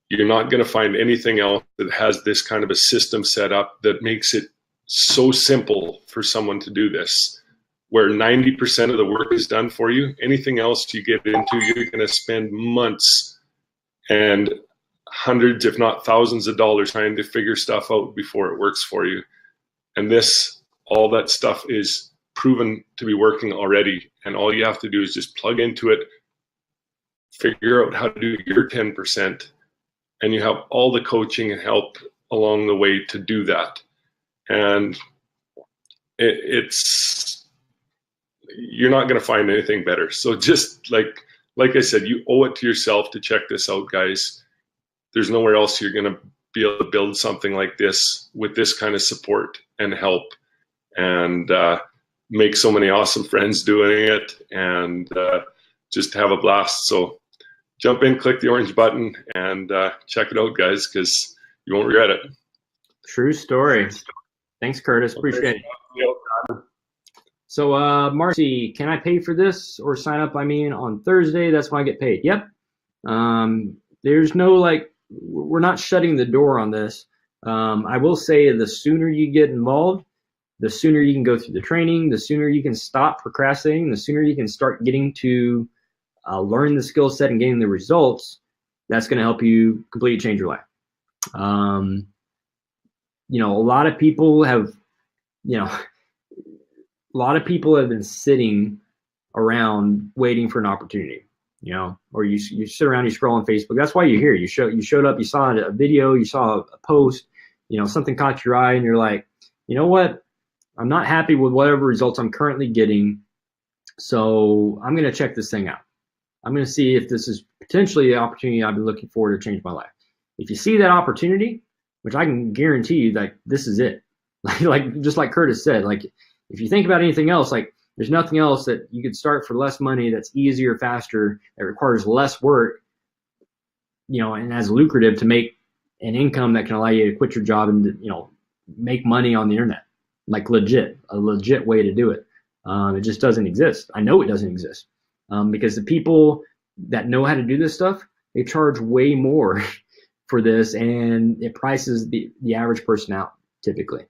You're not going to find anything else that has this kind of a system set up that makes it so simple for someone to do this, where 90% of the work is done for you. Anything else you get into, you're going to spend months and hundreds, if not thousands of dollars trying to figure stuff out before it works for you. And all that stuff is proven to be working already. And all you have to do is just plug into it, figure out how to do your 10%, and you have all the coaching and help along the way to do that. And you're not going to find anything better. So just like I said, you owe it to yourself to check this out, guys. There's nowhere else you're going to be able to build something like this with this kind of support and help, and make so many awesome friends doing it, and just have a blast. So jump in, click the orange button, and check it out, guys, because you won't regret it. True story. Thanks, Curtis. Appreciate it. So, Marcy, can I pay for this or sign up? On Thursday, that's when I get paid. Yep. There's no we're not shutting the door on this. I will say the sooner you get involved, the sooner you can go through the training, the sooner you can stop procrastinating, the sooner you can start getting to learn the skill set and getting the results. That's going to help you completely change your life. A lot of people have, been sitting around waiting for an opportunity, or you sit around, you scroll on Facebook. That's why you're here. You showed up, you saw a video, you saw a post, something caught your eye, and you're like, you know what? I'm not happy with whatever results I'm currently getting. So I'm going to check this thing out. I'm going to see if this is potentially the opportunity I've been looking for to change my life. If you see that opportunity, which I can guarantee you, this is it. Just like Curtis said, if you think about anything else, there's nothing else that you could start for less money, that's easier, faster, that requires less work, and as lucrative to make an income that can allow you to quit your job and, make money on the internet, a legit way to do it. It just doesn't exist. I know it doesn't exist because the people that know how to do this stuff, they charge way more for this, and it prices the average person out typically.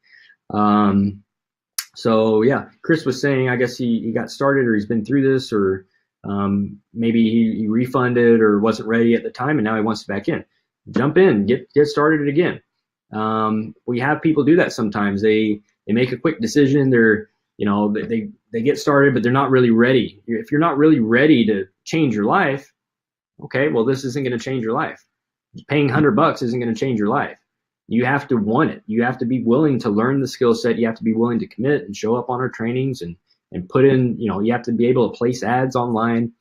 So yeah, Chris was saying, I guess he got started, or he's been through this, or maybe he refunded or wasn't ready at the time, and now he wants to back in. Jump in, get started again. We have people do that sometimes. They make a quick decision. They get started, but they're not really ready. If you're not really ready to change your life, okay, well, this isn't going to change your life. Paying $100 isn't going to change your life. You have to want it. You have to be willing to learn the skill set. You have to be willing to commit and show up on our trainings and put in, you have to be able to place ads online.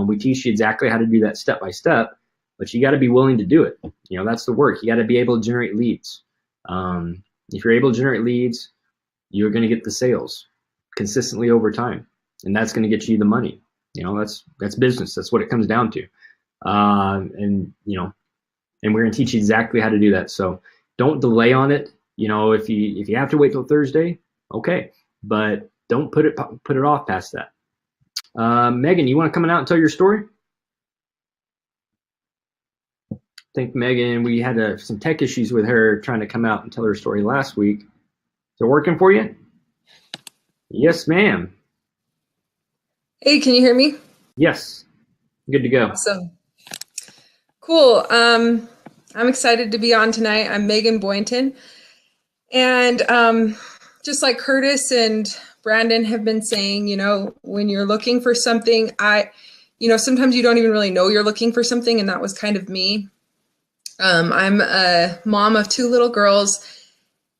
We teach you exactly how to do that step by step, but you got to be willing to do it. That's the work. You got to be able to generate leads. If you're able to generate leads, you're going to get the sales consistently over time, and that's going to get you the money. That's business. That's what it comes down to. And we're going to teach you exactly how to do that. So don't delay on it. If you have to wait till Thursday, okay, but don't put it off past that. Megan, you want to come out and tell your story? I think Megan, we had some tech issues with her trying to come out and tell her story last week. Is it working for you? Yes, ma'am. Hey, can you hear me? Yes. Good to go. Awesome. Cool. I'm excited to be on tonight. I'm Megan Boynton. And just like Curtis and Brandon have been saying, when you're looking for something, sometimes you don't even really know you're looking for something. And that was kind of me. I'm a mom of 2 little girls,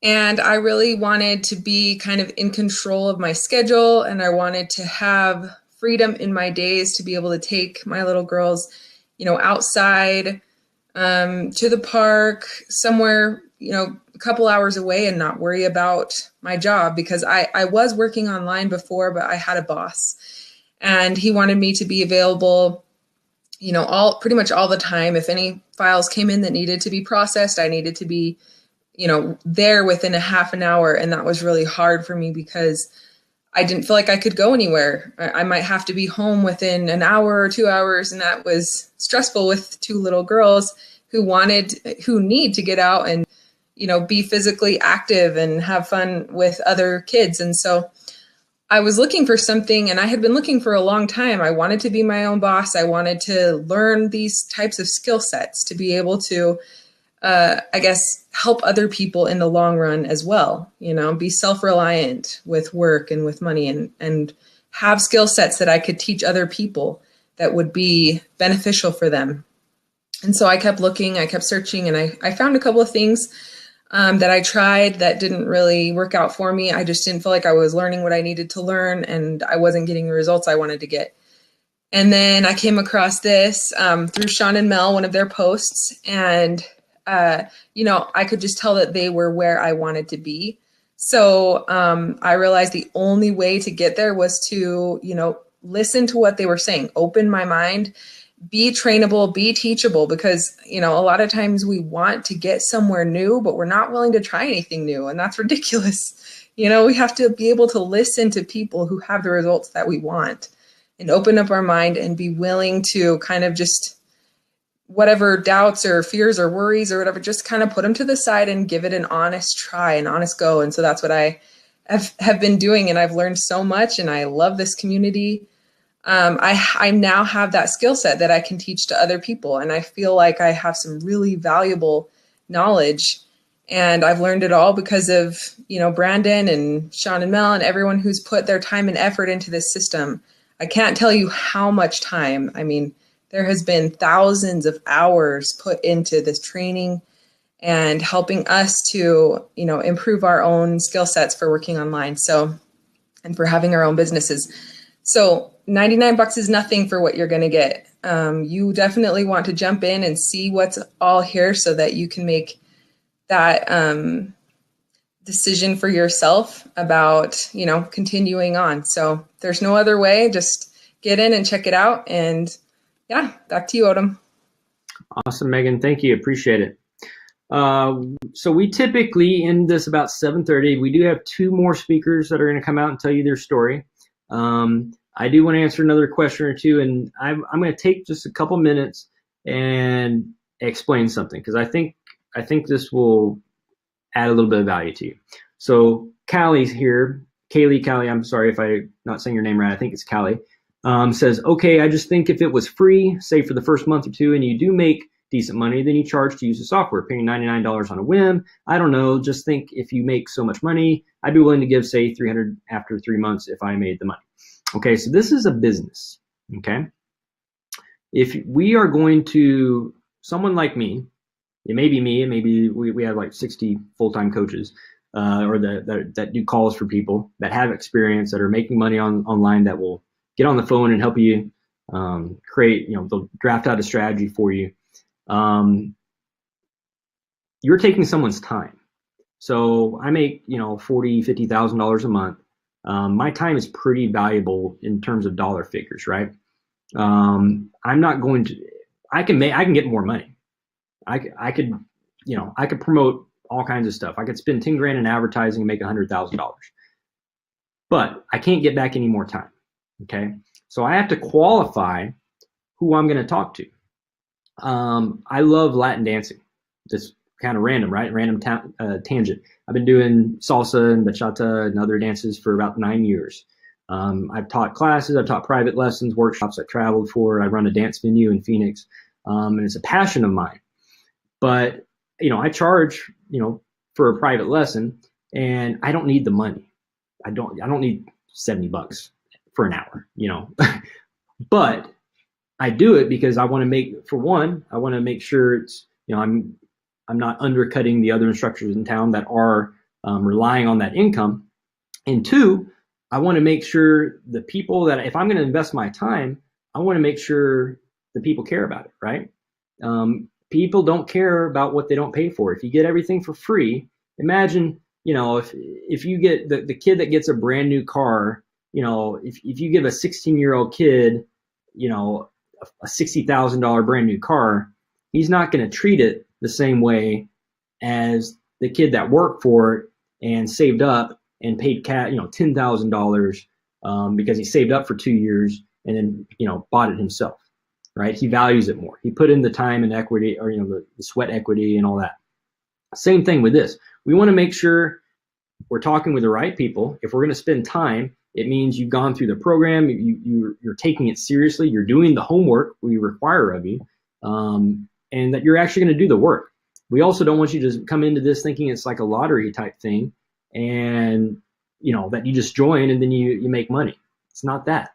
and I really wanted to be kind of in control of my schedule. And I wanted to have freedom in my days to be able to take my little girls, outside, to the park, somewhere, a couple hours away, and not worry about my job, because I was working online before, but I had a boss, and he wanted me to be available, pretty much all the time. If any files came in that needed to be processed, I needed to be, there within a half an hour. And that was really hard for me because I didn't feel like I could go anywhere. I might have to be home within an hour or 2 hours. And that was stressful with 2 little girls who need to get out and, be physically active and have fun with other kids. And so I was looking for something, and I had been looking for a long time. I wanted to be my own boss. I wanted to learn these types of skill sets to be able to, help other people in the long run as well, be self-reliant with work and with money, and have skill sets that I could teach other people that would be beneficial for them. And so I kept looking, I kept searching, and I found a couple of things that I tried that didn't really work out for me. I just didn't feel like I was learning what I needed to learn, and I wasn't getting the results I wanted to get. And then I came across this through Sean and Mel, one of their posts, and I could just tell that they were where I wanted to be. So I realized the only way to get there was to, listen to what they were saying, open my mind, be trainable, be teachable, because, a lot of times we want to get somewhere new, but we're not willing to try anything new. And that's ridiculous. We have to be able to listen to people who have the results that we want and open up our mind and be willing to kind of just whatever doubts or fears or worries or whatever, just kind of put them to the side and give it an honest try, an honest go. And so that's what I have been doing. And I've learned so much, and I love this community. I now have that skill set that I can teach to other people. And I feel like I have some really valuable knowledge, and I've learned it all because of, Brandon and Sean and Mel and everyone who's put their time and effort into this system. I can't tell you how much time. I mean, there has been thousands of hours put into this training and helping us to, improve our own skill sets for working online. So, and for having our own businesses. So $99 is nothing for what you're going to get. You definitely want to jump in and see what's all here so that you can make that decision for yourself about, continuing on. So there's no other way. Just get in and check it out. And yeah, back to you, Odom. Awesome, Megan. Thank you. Appreciate it. So we typically end this about 7:30. We do have 2 more speakers that are going to come out and tell you their story. I do want to answer another question or two, and I'm going to take just a couple minutes and explain something, because I think this will add a little bit of value to you. So Callie's here. Callie, I'm sorry if I'm not saying your name right. I think it's Callie. Says, okay, I just think if it was free, say for the first month or 2, and you do make decent money, then you charge to use the software, paying $99 on a whim. I don't know. Just think if you make so much money, I'd be willing to give, say, $300 after 3 months if I made the money. Okay, so this is a business, okay? If we are going to, someone like me, it may be me, and maybe we have like 60 full-time coaches or that do calls for people that have experience, that are making money online, that will get on the phone and help you create, they'll draft out a strategy for you. You're taking someone's time. So I make, $40,000, $50,000 a month. My time is pretty valuable in terms of dollar figures, right? I'm not going to, I can get more money. I could promote all kinds of stuff. I could spend 10 grand in advertising and make $100,000, but I can't get back any more time. Okay. So I have to qualify who I'm going to talk to. I love Latin dancing. That's kind of random, right? Random tangent. I've been doing salsa and bachata and other dances for about 9 years. I've taught classes, I've taught private lessons, workshops I traveled for. I run a dance venue in Phoenix, and it's a passion of mine. But, I charge, for a private lesson, and I don't need the money. I don't need $70 for an hour, but I do it because I want to make, for one, I want to make sure it's, I'm not undercutting the other instructors in town that are relying on that income. And 2, I want to make sure the people that, if I'm going to invest my time, I want to make sure the people care about it, right? People don't care about what they don't pay for. If you get everything for free, imagine, if you get the kid that gets a brand new car, if you give a 16-year-old kid, a $60,000 brand new car, he's not going to treat it the same way as the kid that worked for it and saved up and paid $10,000 because he saved up for 2 years and then bought it himself, right? He values it more. He put in the time and equity, or the sweat equity and all that. Same thing with this. We want to make sure we're talking with the right people. If we're going to spend time, it means you've gone through the program, you're taking it seriously, you're doing the homework we require of you, and that you're actually going to do the work. We also don't want you to come into this thinking it's like a lottery type thing, and that you just join and then you make money. It's not that.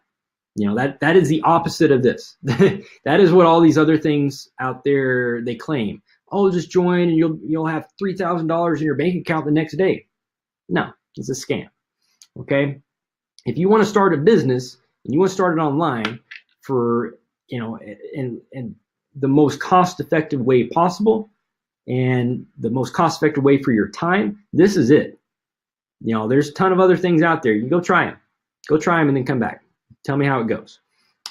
That is the opposite of this. That is what all these other things out there they claim. Oh, just join and you'll have $3,000 in your bank account the next day. No, it's a scam. Okay. If you want to start a business and you want to start it online for, in the most cost-effective way possible and the most cost-effective way for your time, this is it. There's a ton of other things out there. You go try them. Go try them and then come back. Tell me how it goes.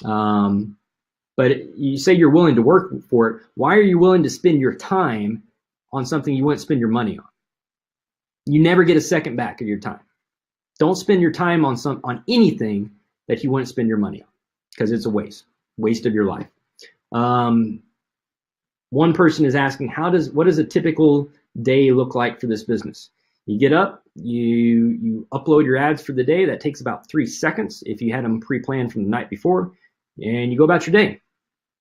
But you say you're willing to work for it. Why are you willing to spend your time on something you wouldn't spend your money on? You never get a second back of your time. Don't spend your time on anything that you wouldn't spend your money on, because it's a waste of your life. One person is asking, what does a typical day look like for this business? You get up, you upload your ads for the day. That takes about 3 seconds if you had them pre-planned from the night before, and you go about your day.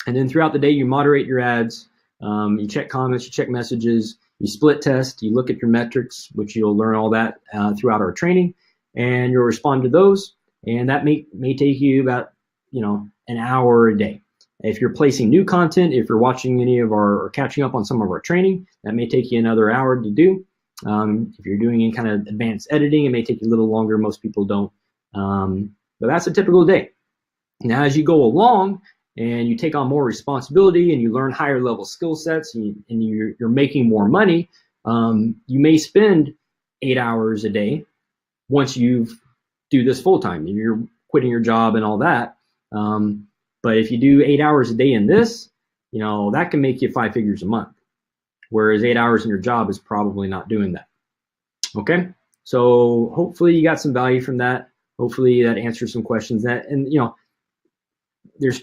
And then throughout the day, you moderate your ads, you check comments, you check messages, you split test, you look at your metrics, which you'll learn all that throughout our training, and you'll respond to those. And that may take you about an hour a day. If you're placing new content, if you're watching or catching up on some of our training, that may take you another hour to do. If you're doing any kind of advanced editing, it may take you a little longer. Most people don't. But that's a typical day. Now, as you go along and you take on more responsibility and you learn higher level skill sets and you're making more money, you may spend 8 hours a day once you do this full time. You're quitting your job and all that. But if you do 8 hours a day in this, that can make you 5 figures a month. Whereas 8 hours in your job is probably not doing that. Okay, so hopefully you got some value from that. Hopefully that answers some questions. There's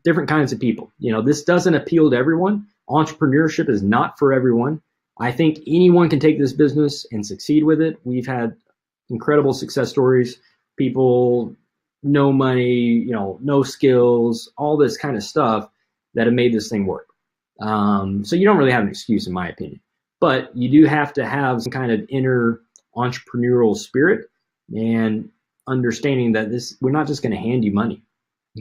different kinds of people. This doesn't appeal to everyone. Entrepreneurship is not for everyone. I think anyone can take this business and succeed with it. We've had incredible success stories. People, no money, no skills, all this kind of stuff that have made this thing work. So you don't really have an excuse, in my opinion. But you do have to have some kind of inner entrepreneurial spirit and understanding that we're not just going to hand you money.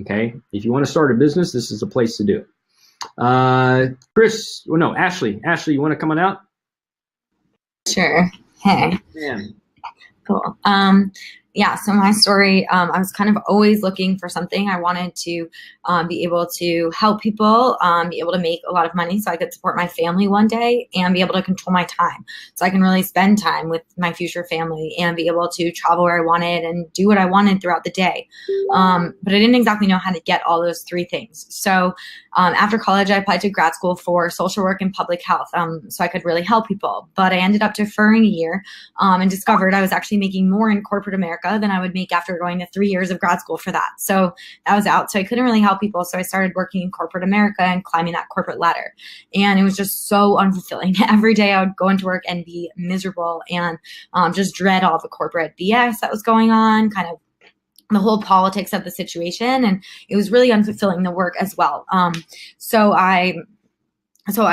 Okay, if you want to start a business, this is a place to do it. Ashley, you want to come on out? Sure. Hey. Yeah. Cool. So my story, I was kind of always looking for something. I wanted to be able to help people, be able to make a lot of money so I could support my family one day and be able to control my time. So I can really spend time with my future family and be able to travel where I wanted and do what I wanted throughout the day. But I didn't exactly know how to get all those three things. So after college, I applied to grad school for social work and public health so I could really help people. But I ended up deferring a year and discovered I was actually making more in corporate America than I would make after going to 3 years of grad school for that. So that was out. So I couldn't really help people. So I started working in corporate America and climbing that corporate ladder. And it was just so unfulfilling. Every day I would go into work and be miserable and just dread all the corporate BS that was going on, kind of the whole politics of the situation. And it was really unfulfilling, the work as well. So I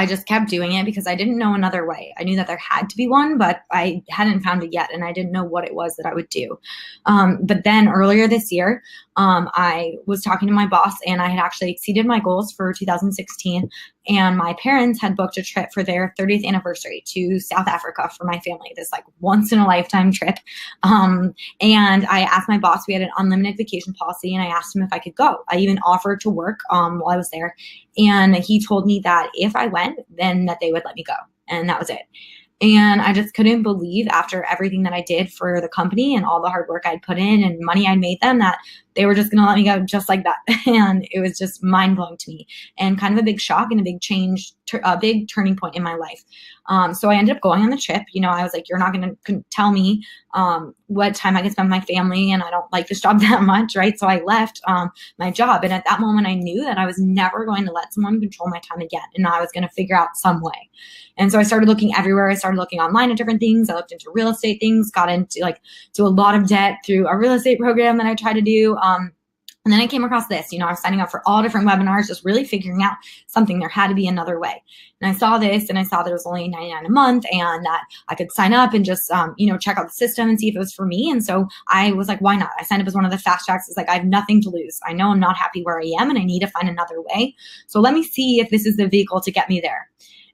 just kept doing it because I didn't know another way. I knew that there had to be one, but I hadn't found it yet, and I didn't know what it was that I would do. But then earlier this year, I was talking to my boss, and I had actually exceeded my goals for 2016, and my parents had booked a trip for their 30th anniversary to South Africa for my family, this like once-in-a-lifetime trip. And I asked my boss, we had an unlimited vacation policy, and I asked him if I could go. I even offered to work while I was there, and he told me that if I went, then that they would let me go, and that was it. And I just couldn't believe, after everything that I did for the company and all the hard work I'd put in and money I'd made them, that they were just going to let me go just like that. And it was just mind blowing to me, and kind of a big shock and a big change, a big turning point in my life. So I ended up going on the trip. You know, I was like, you're not going to tell me what time I can spend with my family, and I don't like this job that much, right? So I left my job. And at that moment, I knew that I was never going to let someone control my time again, and I was going to figure out some way. And so I started looking everywhere. I started looking online at different things. I looked into real estate things, got into to a lot of debt through a real estate program that I tried to do. And then I came across this, you know, I was signing up for all different webinars, just really figuring out something. There had to be another way. And I saw this, and I saw that it was only $99 a month, and that I could sign up and just, you know, check out the system and see if it was for me. And so I was like, why not? I signed up as one of the fast tracks. It's like, I have nothing to lose. I know I'm not happy where I am, and I need to find another way. So let me see if this is the vehicle to get me there.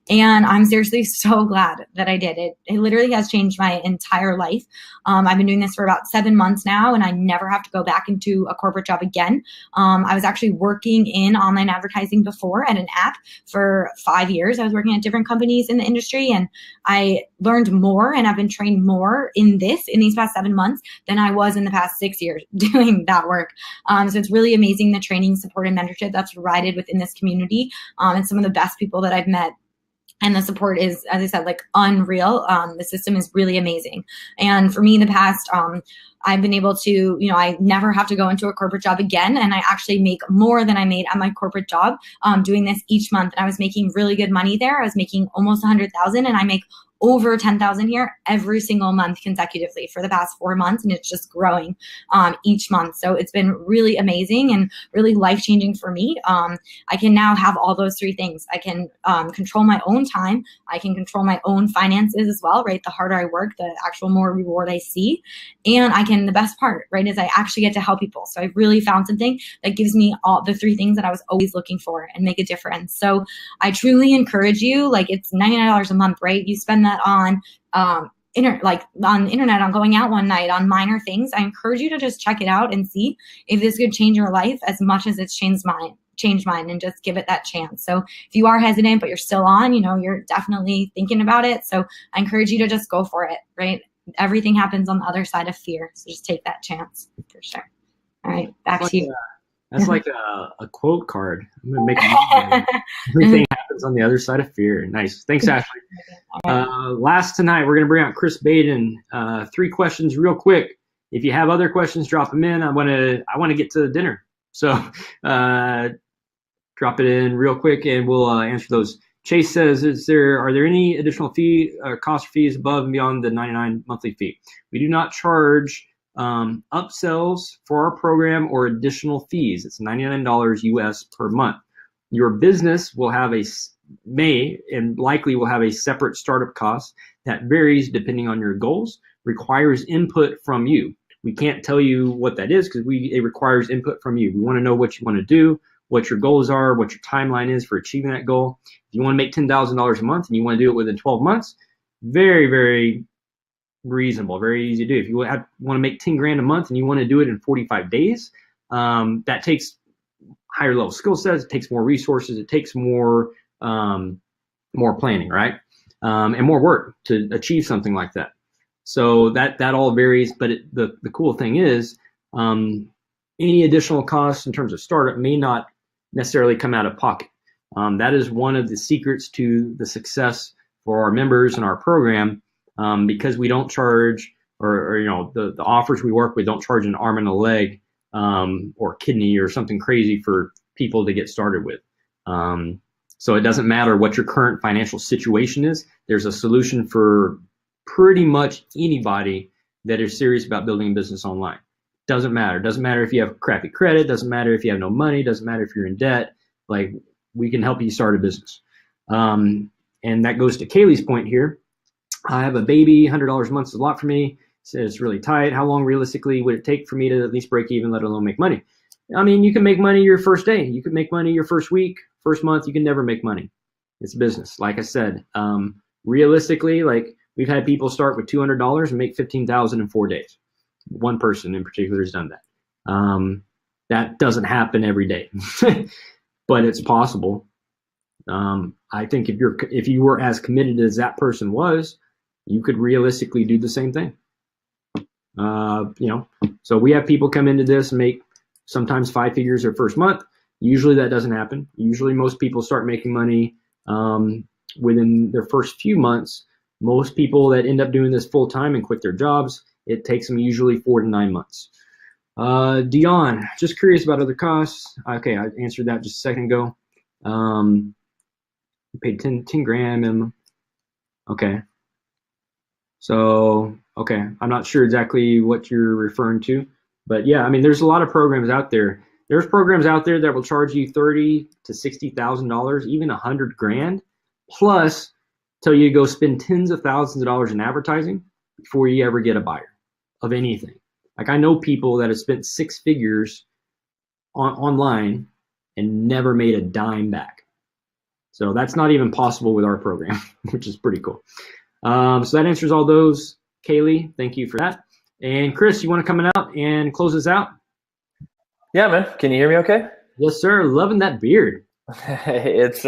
And I'm seriously so glad that I did it. It literally has changed my entire life. I've been doing this for about 7 months now, and I never have to go back into a corporate job again. I was actually working in online advertising before at an app for 5 years. I was working at different companies in the industry, and I learned more, and I've been trained more in these past 7 months than I was in the past 6 years doing that work. So it's really amazing, the training, support, and mentorship that's provided within this community. And some of the best people that I've met. And the support is, as I said, like unreal. The system is really amazing. And for me, in the past, I've been able to, you know, I never have to go into a corporate job again. And I actually make more than I made at my corporate job doing this each month. And I was making really good money there. I was making almost 100,000, and I make over 10,000 here every single month consecutively for the past 4 months. And it's just growing each month. So it's been really amazing and really life-changing for me. I can now have all those three things. I can control my own time. I can control my own finances as well, right? The harder I work, the actual more reward I see. And I can, the best part, right, is I actually get to help people. So I really found something that gives me all the three things that I was always looking for and make a difference. So I truly encourage you, like, it's $99 a month, right? You spend that on on the internet, on going out one night, on minor things. I encourage you to just check it out and see if this could change your life as much as it's changed mine, and just give it that chance. So if you are hesitant, but you're still on, you know, you're definitely thinking about it. So I encourage you to just go for it, right? Everything happens on the other side of fear. So just take that chance for sure. All right, back to you. That's like a quote card. I'm going to make it. Everything happens on the other side of fear. Nice. Thanks, Ashley. Last tonight, we're going to bring out Chris Baden. 3 questions real quick. If you have other questions, drop them in. I want to get to dinner. So drop it in real quick, and we'll answer those. Chase says, are there any additional cost or fees above and beyond the $99 monthly fee? We do not charge upsells for our program or additional fees. It's $99 US per month. Your business will have likely will have a separate startup cost that varies depending on your goals, requires input from you. We can't tell you what that is because it requires input from you. We want to know what you want to do, what your goals are, what your timeline is for achieving that goal. If you want to make $10,000 a month and you want to do it within 12 months, very, very reasonable, very easy to do. If you want to make 10 grand a month and you want to do it in 45 days, that takes higher level skill sets. It takes more resources. It takes more planning, right? And more work to achieve something like that. So that all varies. But the cool thing is, any additional costs in terms of startup may not necessarily come out of pocket. That is one of the secrets to the success for our members in our program. Because we don't charge, or you know, the offers we work with don't charge an arm and a leg or kidney or something crazy for people to get started with. So it doesn't matter what your current financial situation is. There's a solution for pretty much anybody that is serious about building a business online. Doesn't matter. Doesn't matter if you have crappy credit. Doesn't matter if you have no money. Doesn't matter if you're in debt. Like, we can help you start a business. And that goes to Kaylee's point here. I have a baby, $100 a month is a lot for me. It's really tight. How long realistically would it take for me to at least break even, let alone make money? I mean, you can make money your first day. You can make money your first week, first month. You can never make money. It's business. Like I said, realistically, like, we've had people start with $200 and make $15,000 in 4 days. One person in particular has done that. That doesn't happen every day, but it's possible. I think if you were as committed as that person was, you could realistically do the same thing. So we have people come into this and make sometimes 5 figures their first month. Usually that doesn't happen. Usually most people start making money within their first few months. Most people that end up doing this full time and quit their jobs, it takes them usually 4 to 9 months. Dion, just curious about other costs. Okay, I answered that just a second ago. Paid 10 grand minimum. Okay. So, okay, I'm not sure exactly what you're referring to, but yeah, I mean, there's a lot of programs out there. There's programs out there that will charge you $30,000 to $60,000, even 100 grand, plus tell you to go spend tens of thousands of dollars in advertising before you ever get a buyer of anything. Like I know people that have spent 6 figures online and never made a dime back. So that's not even possible with our program, which is pretty cool. So that answers all those. Kaylee, thank you for that. And Chris, you want to come out and close us out? Yeah, man. Can you hear me okay? Yes, sir. Loving that beard. It's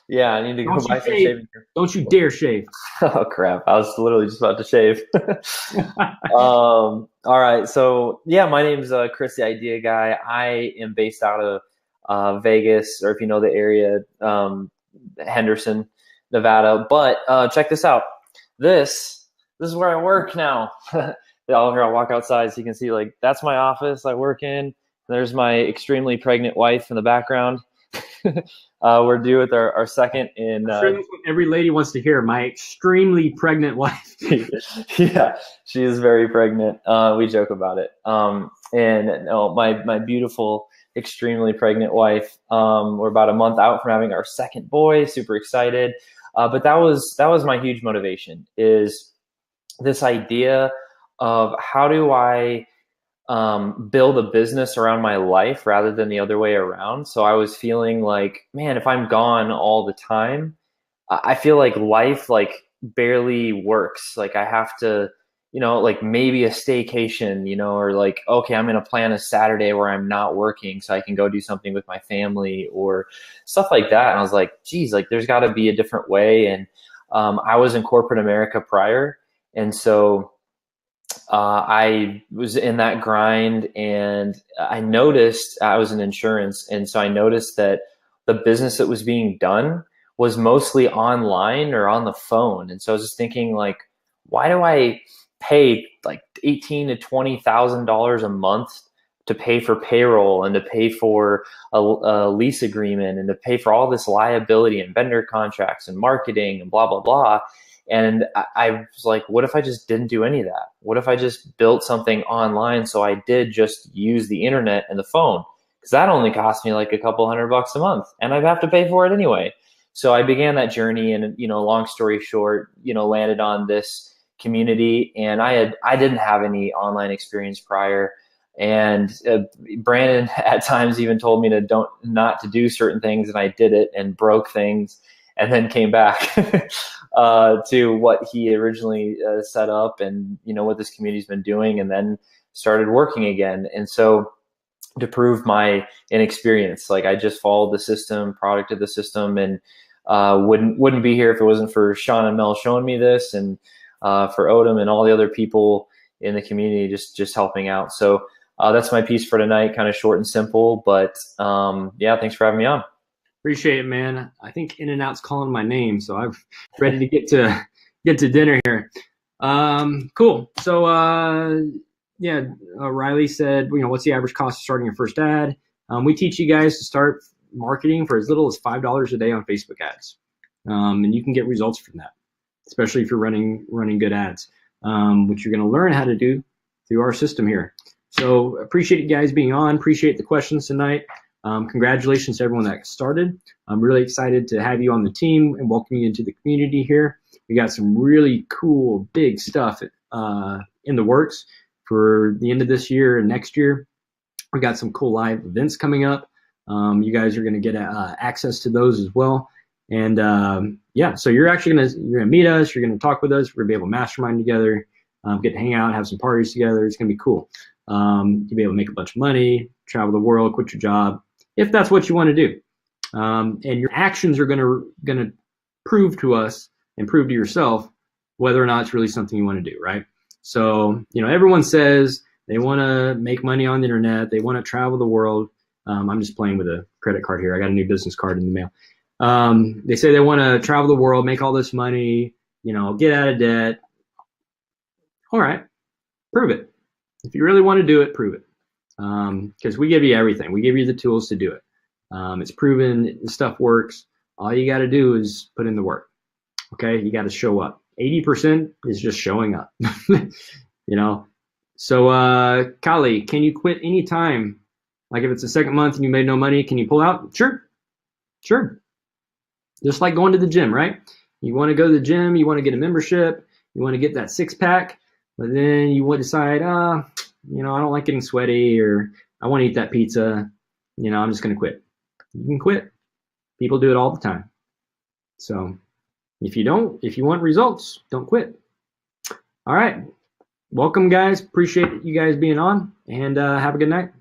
yeah, I need to go buy some shaving cream. Don't you dare shave. Oh crap. I was literally just about to shave. All right. So yeah, my name's Chris, the Idea Guy. I am based out of Vegas, or if you know the area, Henderson, Nevada. But check this out. This is where I work now. I'll walk outside so you can see, like, that's my office I work in. There's my extremely pregnant wife in the background. We're due with our second in. I'm sure that's what every lady wants to hear. My extremely pregnant wife. Yeah, she is very pregnant. We joke about it. And no, my beautiful, extremely pregnant wife. We're about a month out from having our second boy. Super excited. But that was my huge motivation, is this idea of how do I build a business around my life rather than the other way around. So I was feeling like, man, if I'm gone all the time, I feel like life like barely works. Like I have to, like maybe a staycation, or like, okay, I'm going to plan a Saturday where I'm not working so I can go do something with my family or stuff like that. And I was like, geez, like there's got to be a different way. And I was in corporate America prior. And so I was in that grind, and I noticed I was in insurance. And so I noticed that the business that was being done was mostly online or on the phone. And so I was just thinking, like, why do I pay like $18,000 to $20,000 a month to pay for payroll and to pay for a lease agreement and to pay for all this liability and vendor contracts and marketing and blah, blah, blah. And I was like, what if I just didn't do any of that? What if I just built something online? So I did just use the internet and the phone, because that only cost me like a couple $100 a month and I'd have to pay for it anyway. So I began that journey, and, long story short, landed on this community, and I didn't have any online experience prior. And Brandon at times even told me not to do certain things, and I did it and broke things, and then came back to what he originally set up, and what this community's been doing, and then started working again. And so to prove my inexperience, like I just followed the system, product of the system, and wouldn't be here if it wasn't for Sean and Mel showing me this, and for Odom and all the other people in the community just helping out. So that's my piece for tonight, kind of short and simple, but yeah, thanks for having me on. Appreciate it, man. I think In-N-Out's calling my name, so I'm ready to get to dinner here. Cool. So Riley said, what's the average cost of starting your first ad? We teach you guys to start marketing for as little as $5 a day on Facebook ads, and you can get results from that, especially if you're running good ads, which you're going to learn how to do through our system here. So appreciate you guys being on. Appreciate the questions tonight. Congratulations to everyone that started. I'm really excited to have you on the team and welcome you into the community here. We got some really cool, big stuff in the works for the end of this year and next year. We got some cool live events coming up. You guys are going to get access to those as well. And so you're gonna meet us. You're gonna talk with us. We're gonna be able to mastermind together, get to hang out, have some parties together. It's gonna be cool. You'll be able to make a bunch of money, travel the world, quit your job, if that's what you want to do. And your actions are gonna prove to us and prove to yourself whether or not it's really something you want to do, right? So everyone says They want to make money on the internet. They want to travel the world. I'm just playing with a credit card here. I got a new business card in the mail. They say they want to travel the world, make all this money, get out of debt. All right, prove it. If you really want to do it, prove it. Because we give you everything. We give you the tools to do it. It's proven the stuff works. All you got to do is put in the work. Okay, you got to show up. 80% is just showing up. So Kali, can you quit anytime? Like if it's the second month and you made no money, can you pull out? Sure. Just like going to the gym, right? You want to go to the gym, you want to get a membership, you want to get that 6-pack, but then you would decide, I don't like getting sweaty, or I want to eat that pizza. I'm just going to quit. You can quit. People do it all the time. So if you want results, don't quit. All right. Welcome, guys. Appreciate you guys being on, and have a good night.